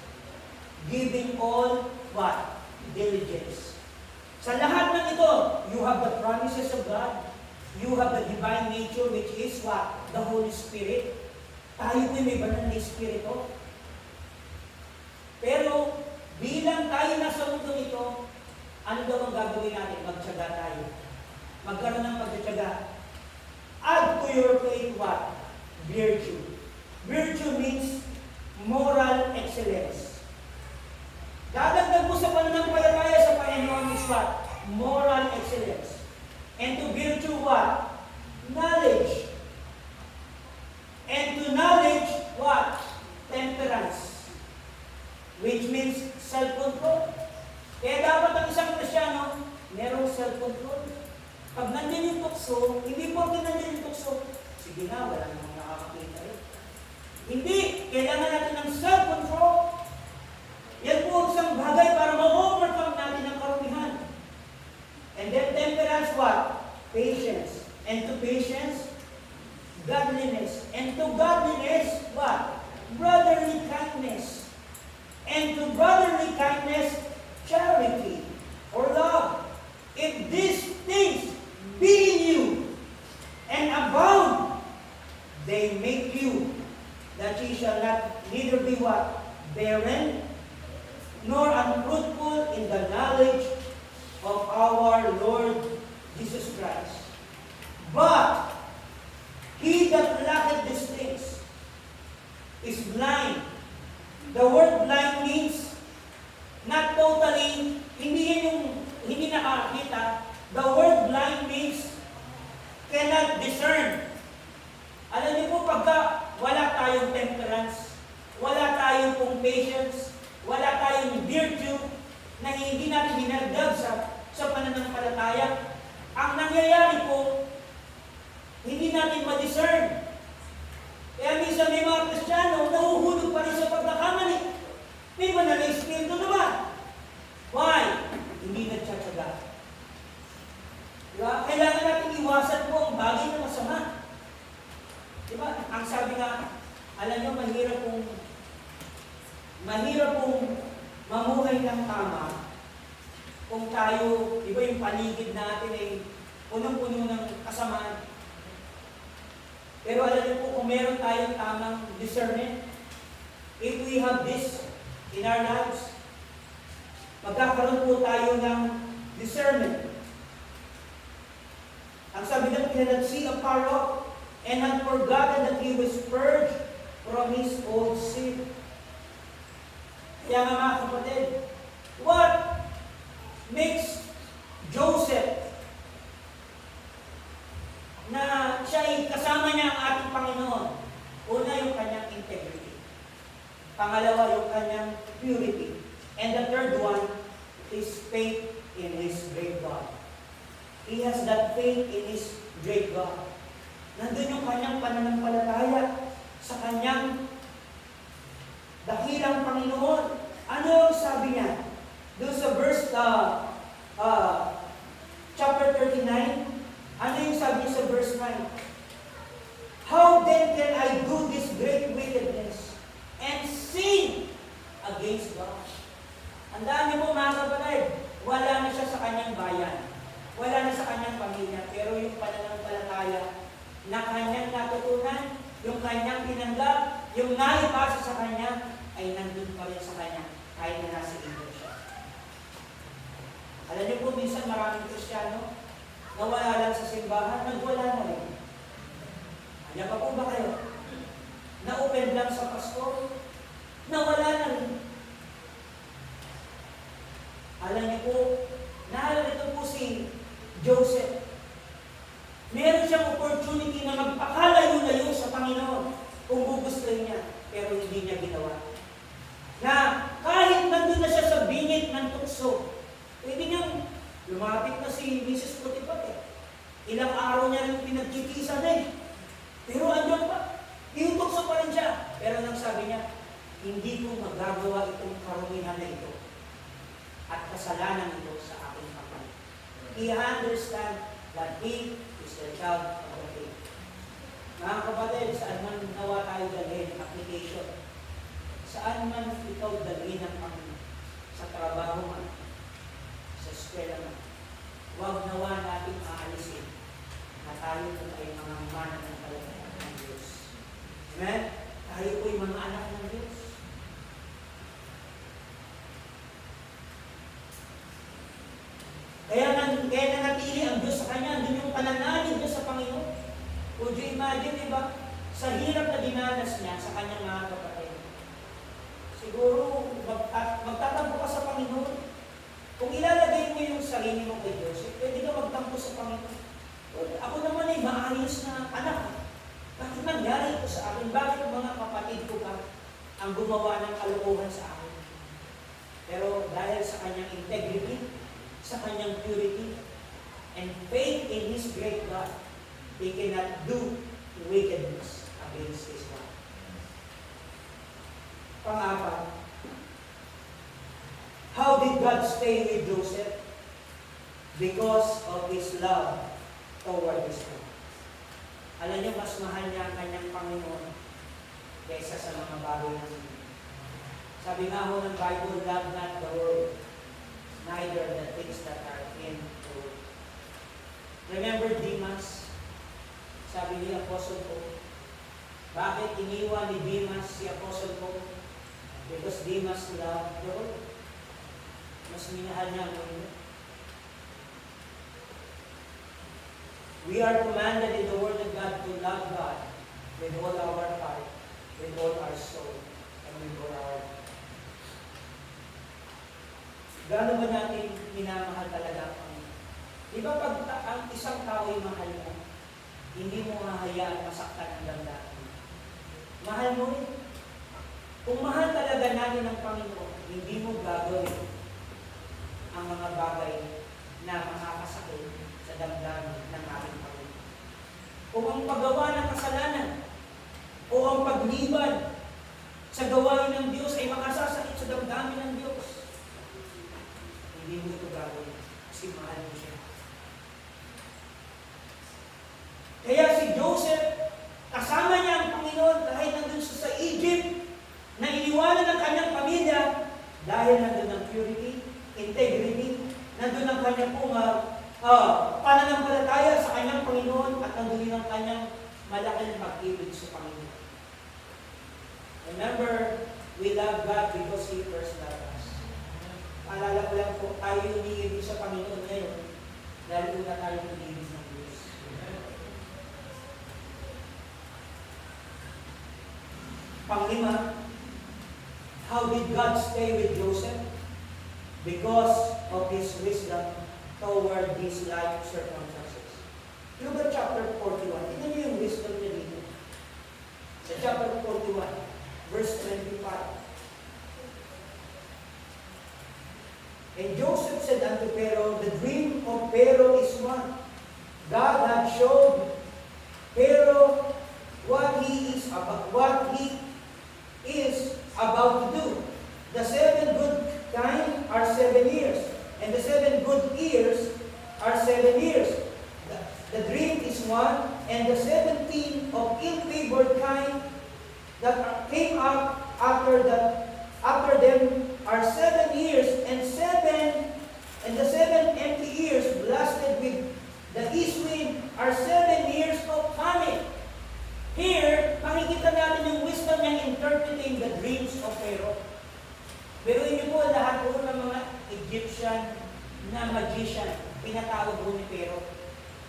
Speaker 4: giving all what? Diligence. Sa lahat ng ito, you have the promises of God. You have the divine nature, which is what? The Holy Spirit. Tayo po may banal na Espiritu. Pero, bilang tayo nasa mundo ito, ano daw ang gagawin natin? Magtiyaga tayo. Magkaroon ng pagtitiyaga. Add to your faith what? Virtue. Virtue means moral excellence. Dadagdag mo sa pananampalataya sa Panginoon is what? Moral excellence. And to virtue what? Knowledge. And to knowledge what? Temperance. Which means self-control. Kaya dapat ang isang Kristyano, merong self-control. Pag nandiyan yung tukso, hindi po nandiyan yung tukso, sige na, wala namang nakakakita rin. Hindi, kailangan natin ng self-control. Yan po isang bagay para ma-overcome natin ang karumihan. And then temperance what? Patience. And to patience, godliness. And to godliness, what? Brotherly kindness. And to brotherly kindness, charity or love. If these things be in you and abound, they make you that ye shall not neither be what? Barren, nor unfruitful in the knowledge of our Lord Jesus Christ. But he that lacketh these things is blind. The word blind means not totally, hindi nakakita. The word blind means cannot discern. Alam niyo po, pagka wala tayong temperance, wala tayong patience, wala tayong virtue, na hindi natin dinagdag sa pananampalataya, ang nangyayari po, hindi natin ma-discern. Kaya minsan may mga Kristiyano, nahuhulog pa rin sa pagkakamali. May banal na Espiritu naman. Why? Hindi nagtsatsaga. Diba? Kailangan natin iwasan po ang bagay na masama. Diba? Ang sabi nga, alam nyo, mahirap pong mamuhay ng tama kung tayo, iba yung paligid natin ay punong-puno ng kasamaan. Pero alam niyo po, kung meron tayong tamang discernment, if we have this in our lives, magkakaroon po tayo ng discernment. Ang sabi na, cannot see afar off, and had forgotten that he was purged from his old sin. Kaya nga mga kapatid, what makes Joseph na siya ay kasama niya ang ating Panginoon? Una, yung kanyang integrity. Pangalawa, yung kanyang purity. And the third one is faith in his great God. He has that faith in his great God. Nandun yung kanyang pananampalataya sa kanyang dakilang Panginoon. Ano ang sabi niya? Doon sa verse chapter 39, ano yung sabi niya sa verse 9? How then can I do this great wickedness and sin against God? Ang dami po mga kapatid, wala na siya sa kanyang bayan. Wala na sa kanyang pamilya. Pero yung pananampalataya na kanyang natutunan, yung kanyang tinanggap, yung naipasa sa kanya, ay nandun pa rin sa kanya kahit na nasa Egypt siya. Alam niyo po, minsan maraming Kristiyano nawala lang sa simbahan, nagwala na rin. Hanya pa po ba kayo? Na-open lang sa pastor, nawala na rin. Alam niyo po, naalala po si Joseph. Meron siyang opportunity na magpakalayo-layo sa Panginoon kung gugustuhin niya, pero hindi niya ginawa. Na kahit nandun na siya sa bingit ng tukso, pwede niyang lumapit na si Mrs. Potipat eh. Ilang araw niya rin pinagkikisa na eh. Pero andyan pa. Iutukso pa rin siya. Pero nang sabi niya, hindi ko magagawa itong karumihan na ito at kasalanan ito sa aking Panginoon. He understand that he is the child of the faith. Mga kapatid, saan man nawa tayo dalhin, application, saan man ikaw dalhin ng Panginoon, sa trabaho man, sa eskwela man, huwag nawa natin aalisin na tayo po ay mga mananampalataya ng Diyos. Amen? Tayo po ay mga anak ng Diyos. Kaya nanatili ang Diyos sa Kanya, andun yung pananalig niya sa Panginoon. Would you imagine, diba? Sa hirap na dinanas niya sa kanyang mga kapatid. Siguro, magtatampo ka sa Panginoon. Kung ilalagay mo yung sarili mo kay Diyos, pwede ka magtampo sa Panginoon. Ako naman ay maayos na anak. Bakit nangyari ito sa akin? Bakit mga kapatid ko ba ang gumawa ng kalokohan sa akin? Pero dahil sa kanyang integrity, sa kanyang purity, and faith in His great God, He cannot do wickedness against His God. Pang-apat, how did God stay with Joseph? Because of His love toward His God. Alam niyo, mas mahal niya ang kanyang Panginoon kaysa sa mga bagay ng mundo. Sabi nga ho ng Bible, love not the world, neither the things that are in the world. Remember Demas? Sabi ni Apostle Paul, bakit iniwan ni Demas si Apostle Paul? Because Demas loved the world. Mas minahal niya ang mundo. We are commanded in the Word of God to love God with all our heart, with all our soul, and with all our mind. Gaano ba natin minamahal talaga ang Panginoon? Di ba pag ang isang tao ay mahal mo, hindi mo hahayaan masaktan ang damdamin. Mahal mo rin. Kung mahal talaga natin ang Panginoon, hindi mo gagawin ang mga bagay na makakasakit sa damdamin ng ating Panginoon. Kung ang paggawa ng kasalanan o ang pagliban sa gawain ng Diyos ay makasasakit sa damdamin ng Diyos, hindi mo ito gagawin kasi mahal mo siya. Kaya si Joseph, kasama niya ang Panginoon kahit nandun siya sa Egypt, na iniwanan ng kanyang pamilya dahil nandun ang purity, integrity, nandun ang kanyang pananampalataya sa kanyang Panginoon at nandun din ang kanyang malaking pag-ibig sa Panginoon. Remember, we love God because He first loved us. Alala ko lang po, tayo umiibig sa Panginoon ngayon dahil una tayo umiibig ng Diyos. Panglima, how did God stay with Joseph? Because of His wisdom toward these life circumstances. Look at chapter 41. Tignan niyo yung wisdom niya dito. Sa chapter 41, verse 25. And Joseph said unto Pharaoh, the dream of Pharaoh is one. God had showed Pharaoh what he is about to do. The 7 good kine are 7 years, and the 7 good years are 7 years. The dream is one, and the 17 of ill-favored kine that came up after them are 7 years, and the 7 empty years blasted with the east wind are 7 years of famine. Here, makikita natin yung wisdom niya interpreting the dreams of Pharaoh. Pero yun po, lahat po ng mga Egyptian na magician, pinatawag po ni Pharaoh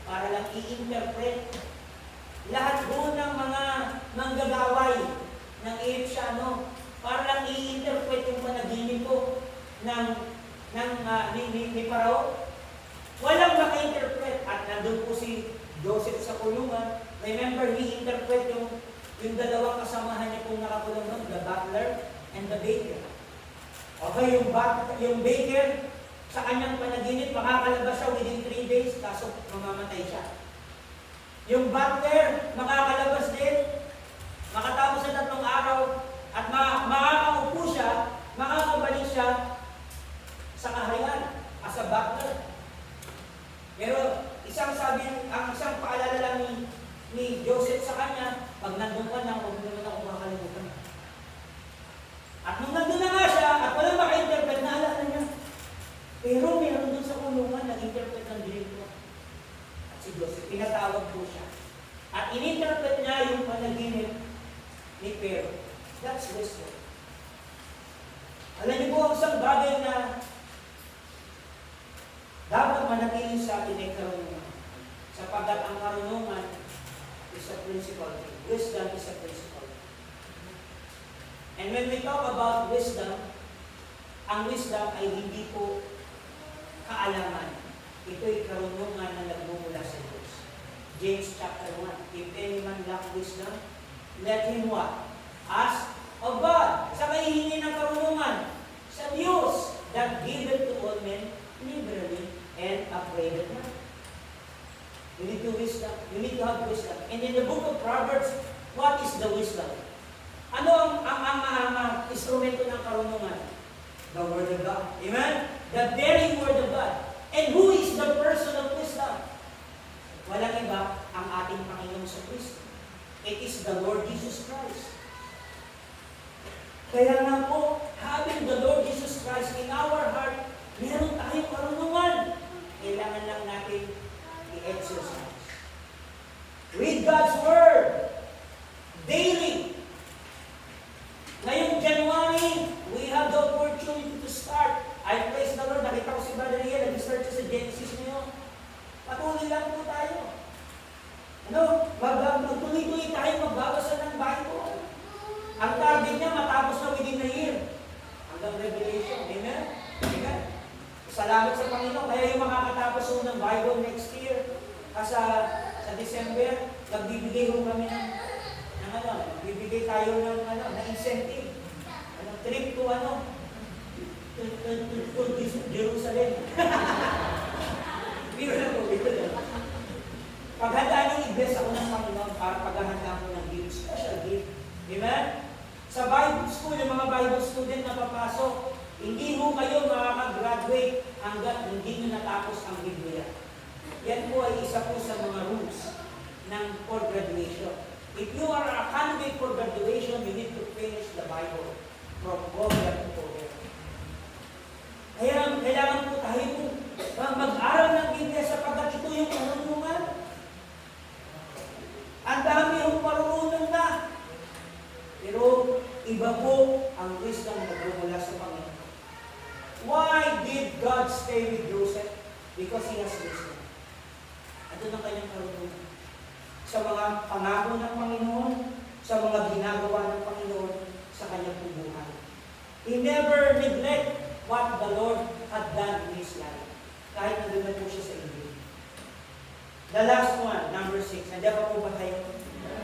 Speaker 4: para lang i-interpret. Lahat po ng mga manggagaway ng Egyptiano para lang i-interpret yung panaginip po ni Pharaoh. Walang maka-interpret. At nandun po si Joseph sa kulungan. Remember, he interpret yung dalawang kasamahan niya pong nakakulong doon, the butler and the baker. Okay, yung baker, sa kanyang panaginip, makakalabas siya within 3 days, kaso mamamatay siya. Yung butler, makakalabas din, makatapos sa 3 araw, at makakaupo siya, makakabalik siya sa kaharian as a butler. Pero ang isang paalala lang ni Joseph sa kanya, pag nandun ka na, huwag mo naman ako makakalimutan. At nung nandun na nga siya, at walang maka-interpret, naalala niya. Pero meron dun sa kulungan, nag-interpret ng dream ko. At si Joseph, pinatawag po siya. At in-interpret niya yung panaginip ni Pharaoh. That's wisdom. Alam niyo po, ang isang bagay na dapat manatili sa atin ay karunungan. Sapagkat ang karunungan is a principal thing. Wisdom is a principal thing. And when we talk about wisdom, ang wisdom ay hindi po kaalaman. Ito'y karunungan na nagmumula sa Diyos. James chapter 1, if any man lack wisdom, let him what? Ask of God. Sa kahihingi ng karunungan sa Diyos that giveth to all men liberally and upbraideth not. You need to wisdom. You need to have wisdom. And in the book of Proverbs, what is the wisdom? Ano ang instrumento ng karunungan? The Word of God. Amen? The very Word of God. And who is the person of wisdom? Walang iba ang ating Panginoon sa Kristo. It is the Lord Jesus Christ. Kaya nga po, having the Lord Jesus Christ in our heart, meron tayong karunungan. Kailangan lang natin i-exercise. Read God's Word daily. Ngayong January, we have the opportunity to start. I praise the Lord. Nakita ko si Brother Ian, nag-start siya sa Genesis ngayon. Patuloy lang po tayo. Magtuloy-tuloy tayo magbabasa ng Bible. Ang target niya matapos na within a year. Hanggang Revelation. Amen? Amen? Salamat sa Panginoon. Kaya yung makakatapos ho ng Bible next year, sa December, nagbibigay ho kami ng bibigay tayo ng incentive. Trip to Jerusalem. Biro lang po, biro lang. Paghandaan niyo, i-bless ako ng Panginoon para paghahanda ko ng gift, special gift. Amen? Sa Bible school, yung mga Bible student na papasok, hindi ho kayo makaka-graduate hanggat hindi nyo natapos ang Biblia. Yan po ay isa po sa mga rules for graduation. If you are a candidate for graduation, you need to finish the Bible from Proverbs to Proverbs. Kaya kailangan po tayo mag-aral ng Biblia sapagkat ito yung karunungan. Ang dami yung marunungan na. Pero iba po ang wisdom na nagmumula sa Panginoon. Why did God stay with Joseph? Because he has wisdom. Ito ang kanyang karunungan. Sa mga pangako ng Panginoon, sa mga ginagawa ng Panginoon sa kanyang buhay. He never neglect what the Lord had done in his life. Kahit nandun na po siya sa Egypt. The last one, number 6. Nandiyan pa po ba kayo?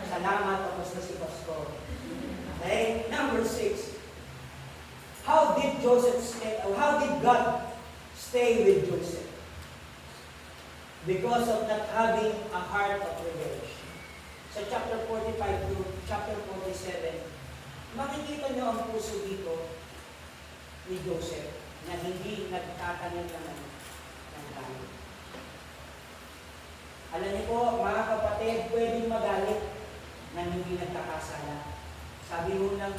Speaker 4: Salamat, tapos na si Pastor. Okay, number 6. How did God stay with Joseph? Because of not having a heart of revelation. Sa chapter 45 to chapter 47, makikita niyo ang puso dito ni Joseph na hindi nagtatanim ng tayo. Alam niyo po, mga kapatid, pwedeng magalit na hindi nagkakasala. Sabi mo ng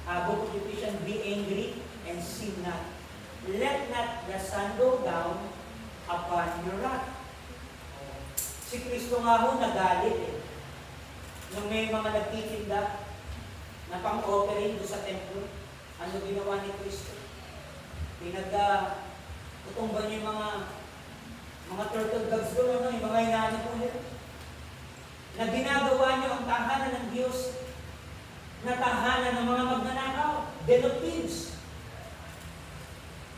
Speaker 4: Book of Ephesians, be angry and sin not. Let not the sun go down upon your wrath. Si Kristo nga ho nagalit nung may mga nagtitinda na pang-operate doon sa templo. Ano ginawa ni Kristo? Tutumban niyo yung mga turtle doves doon, yung mga inaano po nila. Na ginagawa niyo ang tahanan ng Diyos na tahanan ng mga magnanakaw, den of thieves.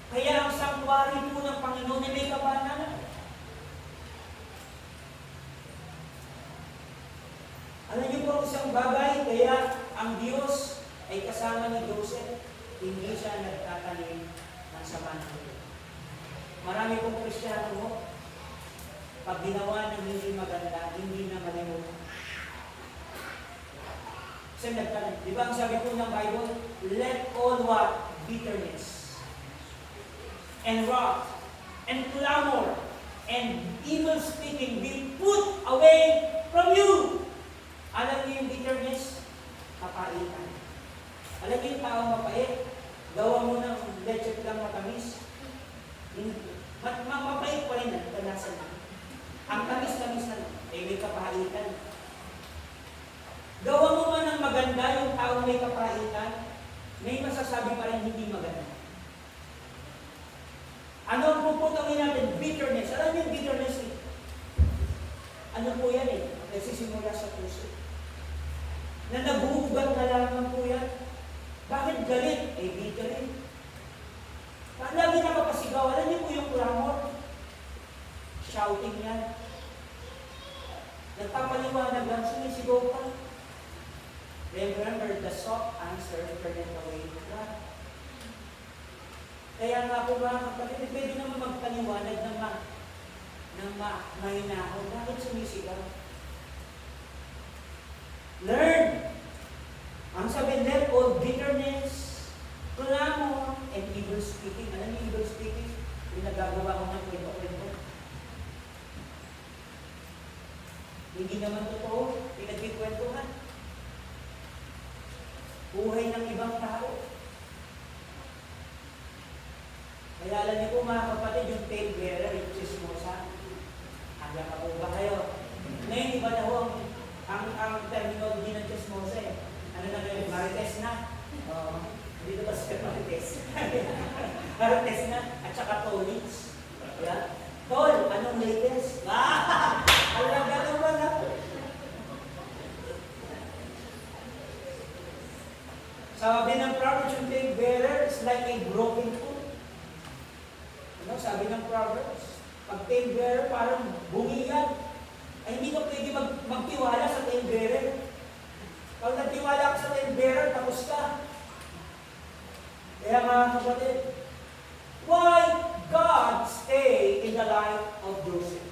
Speaker 4: Kaya ang sanctuary po ng Panginoon ay may kabanalan. Alam niyo po isang bagay, kaya ang Diyos ay kasama ni Joseph, hindi siya nagtatanim ng sama ng ito. Marami pong Kristiyano mo, pag ginawa ng hindi maganda, hindi na malimutan Kasi nagtanong, di ba ang sabi po ng Bible, let all what? Bitterness, and wrath, and clamor, and evil speaking be put away from you. Alam niyo yung bitterness? Kapaitan. Alam niyo yung tao mapait? Gawa mo ng leche lang matamis. Mapait pa rin na, kanasan na. Ang tamis-tamis na, may kapaitan. Gawa mo man ng maganda yung taong may kapaitan, may masasabi pa rin hindi maganda. Ano ang puputangin natin? Bitterness. Alam niyo yung bitterness eh? Ano po yan eh? Nagsisimula sa puso. Na nabuhugan ka lamang po yan. Bakit galit? Eh, bitter eh. Lagi nakapasigaw. Alam niyo po yung clamor? Shouting yan. Nagpapaliwanag lang, sumisigaw ka. Remember, the soft answer turned away the wrath. Kaya nga po mga kapatid, pwede naman magpaliwanag ng mahinahon. Bakit sumisigaw? Learn! Ang sabi, let all bitterness, clamor, and evil speaking. Alam niyo evil speaking? Yung nagagawa ko ng kwento-kwento. Hindi naman totoo, pinagkikwentuhan. Buhay ng ibang tao. Kaya alam niyo po mga kapatid, yung tail bearer, yung chismosa. Hanggang pa po ba kayo? Ngayon, iba na ho ang terminology ng chismosa eh. Ano na ngayon? Marites na. Dito ba sa Marites? Marites na. At saka tolits. Yeah? Tol, anong latest? Alam ba na? Sabi ng Proverbs, yung tail bearer is like a broken foot. Ano? Sabi ng Proverbs, pag tail bearer parang bumiyan. Ay hindi ka pwede magtiwala sa tail bearer. Pag nagtiwala ka sa tail bearer, tapos ka. Kaya mga kapatid, why God stay in the life of Joseph?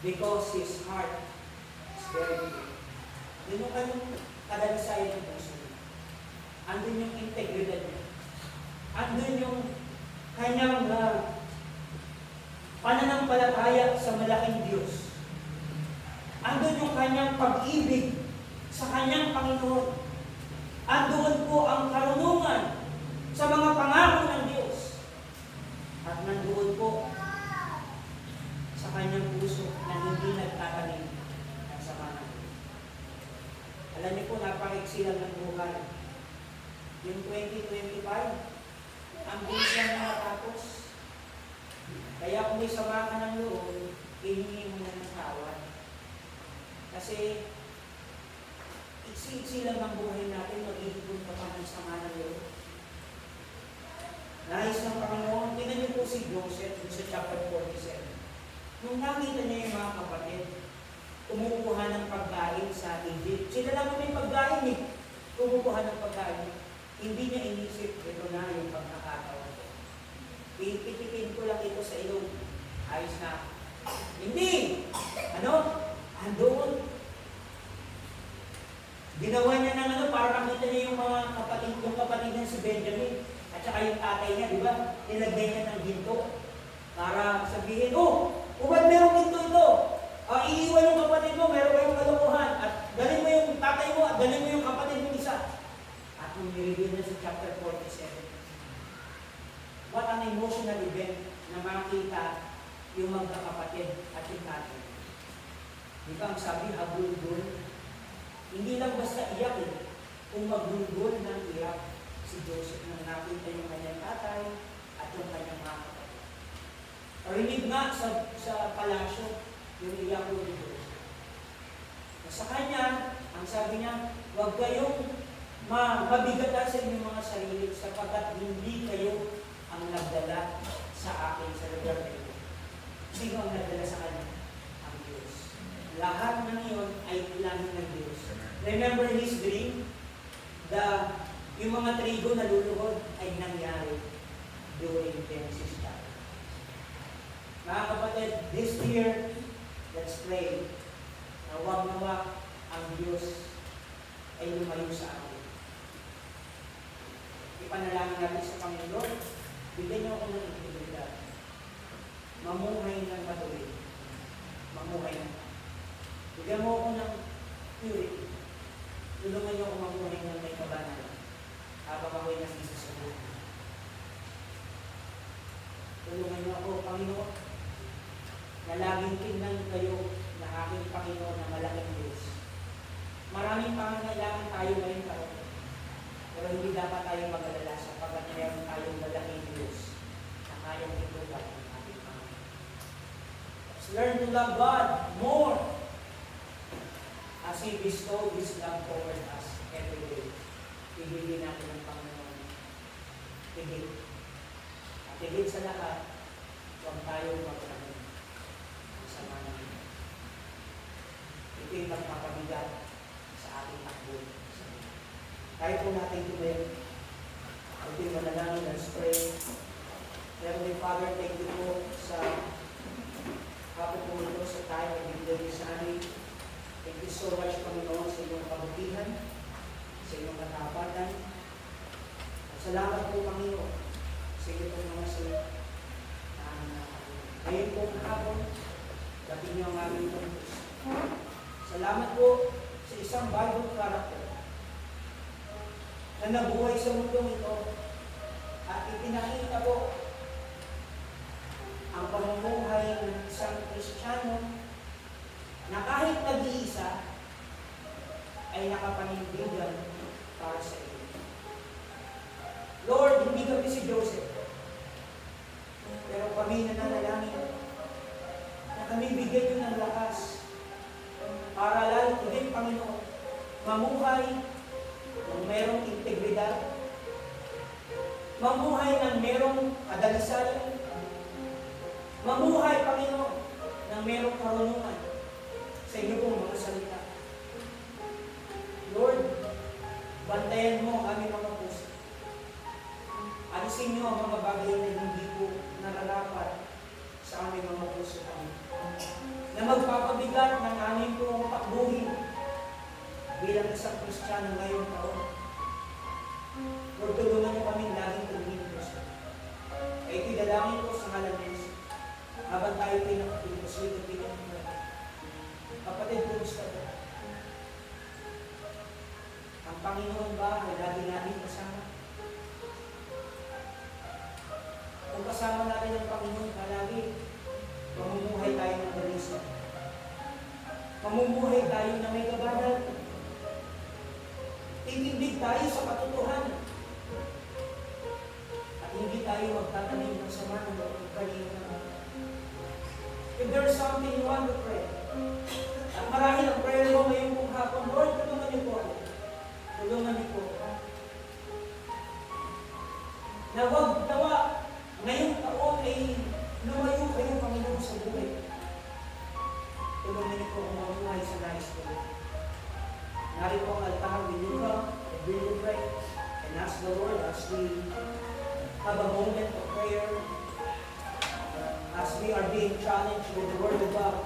Speaker 4: Because his heart is very good. Yun yung kanyang kadalisayan ng puso. Andun yung integridad niya. Andun yung kanyang pananampalataya sa malaking Diyos. Andun yung kanyang pag-ibig sa kanyang Panginoon. Andun po ang karunungan sa mga pangako ng Diyos. At nandoon po sa kanyang puso na hindi nagtatanim ng sama ng Diyos. Alam niyo po, napakiksi lang ng buhay. Yung 2025, ang bilis lang na matapos. Kaya kung may sama ka ng loob, ihingi mo na ng tawad. Kasi, iksi lang ang buhay natin, mag-ihipon ka pa ng sama ng loob. Nais ng Panginoon, tingnan niyo po si Joseph sa chapter 47. Nung nakita niya yung mga kapatid, kumukuha ng pagkain sa Egypt. Sila lang may pagkain eh. Kumukuha ng pagkain. Hindi niya inisip, ito na yung pagkakataon ko. Pipitikin ko lang ito sa ilong. Ayos na. Hindi! Ano? Andun. Ginawa niya ng para makita niya yung mga kapatid niya si Benjamin. At saka yung tatay niya, di ba? Nilagay niya ng ginto. Para sabihin, ba't merong ginto ito? Iiwan yung kapatid mo, meron kayong kalokohan. At dalhin mo yung tatay mo at dalhin mo yung kapatid mo isa. At nung nireview na sa chapter 47, what an emotional event na makita yung magkakapatid at yung tatay. Di ba ang sabi, agulgul? Hindi lang basta iyak eh. Kung magulgul ng iyak si Joseph nang nakita yung kanyang tatay at yung kanyang mga kapatid. Parinig nga sa palasyo yung iyak ni Joseph. Sa kanya, ang sabi niya, huwag kayong mabigatan sa inyong mga sarili sapagkat hindi kayo ang nagdala sa akin sa lugar na ito. Sino ang nagdala sa kanya? Ang Diyos. Lahat ng iyon ay plano ng Diyos. Remember his dream? Yung mga trigo na luluhod ay nangyari during Genesis chapter. Mga kapatid, this year, let's pray na huwag nawa ang Diyos ay lumayo sa atin. Ipanalangin natin sa Panginoon, bigyan niyo ako ng integridad. Mamuhay ng matuwid. Mamuhay ng bigyan mo ako ng purity. Tulungan niyo ako mamuhay ng may kabanalan habang ako'y nasisa sa buhay. Tulungan niyo ako, Panginoon, na laging tingnan kayo na aking Panginoon na malaking Diyos. Maraming pangangailangan tayo ngayong taon. Pero hindi dapat tayong mag-alala sapagkat meron tayong malaking Diyos na kayang itutuwag ng ating Panginoon. Let's learn to love God more as He bestowed His love toward us every day. Ibigin natin ng Panginoon. Higit. At higit sa lahat, huwag tayong magkaroon ng sama namin. Ito'y magpapabigat sa ating takbo. Kahit po natin tumayo, ito'y manalangin, let's pray. Heavenly Father, thank you po sa hapon po ito sa tayo na bigyan niyo sa amin. Thank you so much, Panginoon, sa inyong kabutihan, sa inyong katapatan. At salamat po, Panginoon, sa inyong mga salita. Ngayon po hapon, dating niyo ang aming pagpus. Salamat po sa isang Bible character na nabuhay sa mundong ito at ipinakita po ang pamumuhay ng isang Kristiyano na kahit nag-iisa ay nakapanindigan para sa iyo. Lord, hindi kami si Joseph, pero kami nananalangin na kami bigyan niyo ng lakas para lalo din, Panginoon, mamuhay ng merong integridad, mamuhay ng merong kadalisayan, mamuhay, Panginoon, ng merong karunungan sa inyo pong mga salita. Lord, bantayan mo ang aming mga puso. Alisin niyo ang mga bagay na hindi po nararapat sa aming mga puso, Panginoon, na magpapabigat ng aming pong takbuhin bilang isang Kristiyano ngayong taon. Lord, tulungan niyo kami laging tumingin po sa ay tidalangin ko sa ngalan ng Yesus. Habang tayo pinakapilipos, ito pinakapilipos. Kapatid, kumusta po? Ang Panginoon ba ay lagi natin kasama? Kung kasama natin ang Panginoon palagi, mamumuhay tayo ng dalisa. Mamumuhay tayo na may kabanal. Titindig tayo sa katotohanan. At hindi tayo magtatanim ng sama ng loob ng kanina. If there's something you want to pray, at marahil ang prayer mo ngayon kung hapon, Lord, tulungan niyo po ako. Tulungan niyo po. Na huwag tawa, ngayong taon ay lumayo kayo, Panginoon, sa buhay. Tulungan niyo po kung mamuhay sa nais ko. Narito ang altar, will you come and will you pray and ask the Lord as we have a moment of prayer, as we are being challenged with the Word of God.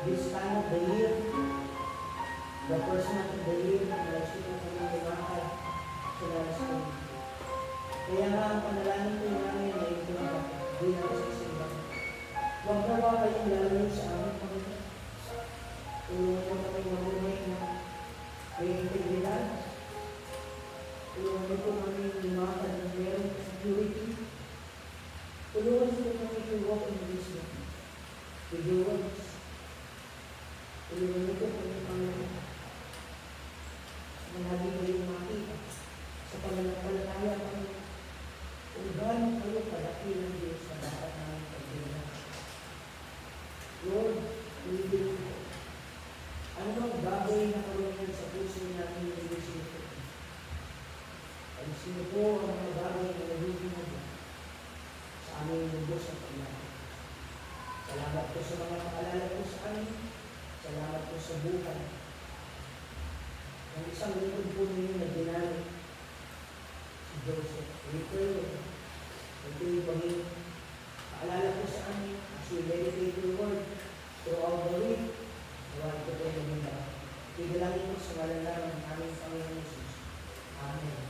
Speaker 4: This time of the year, the first month of the year, nagsito kami kumakay sa lalas ko. Kaya nga ang panalangin ko namin na ito na di na sa simba. Huwag na ba kayong lalayo sa amin, Panginoon? Tulungan mo kami mamuhay na may integridad. Tulungan mo po kami lumakad ng merong security. Tulungan mo po kami to walk in wisdom. With your words. Tulungan mo po kami, Panginoon, na lagi kayong makita sa pananampalataya, Panginoon. O God, Kung sino po ang mga bagay na nagiging sa aming lubos at paglalaan. Salamat po sa mga paalala po sa amin. Salamat po sa buhay. Ang isang lingkod po ninyo na ginamit si Joseph. We pray, ito'y Panginoon. Paalala po sa amin as we meditate your word throughout the week. Nawa ito po yung mga. Idalangin po sa ngalan ng aming Panginoon Jesus. Amen.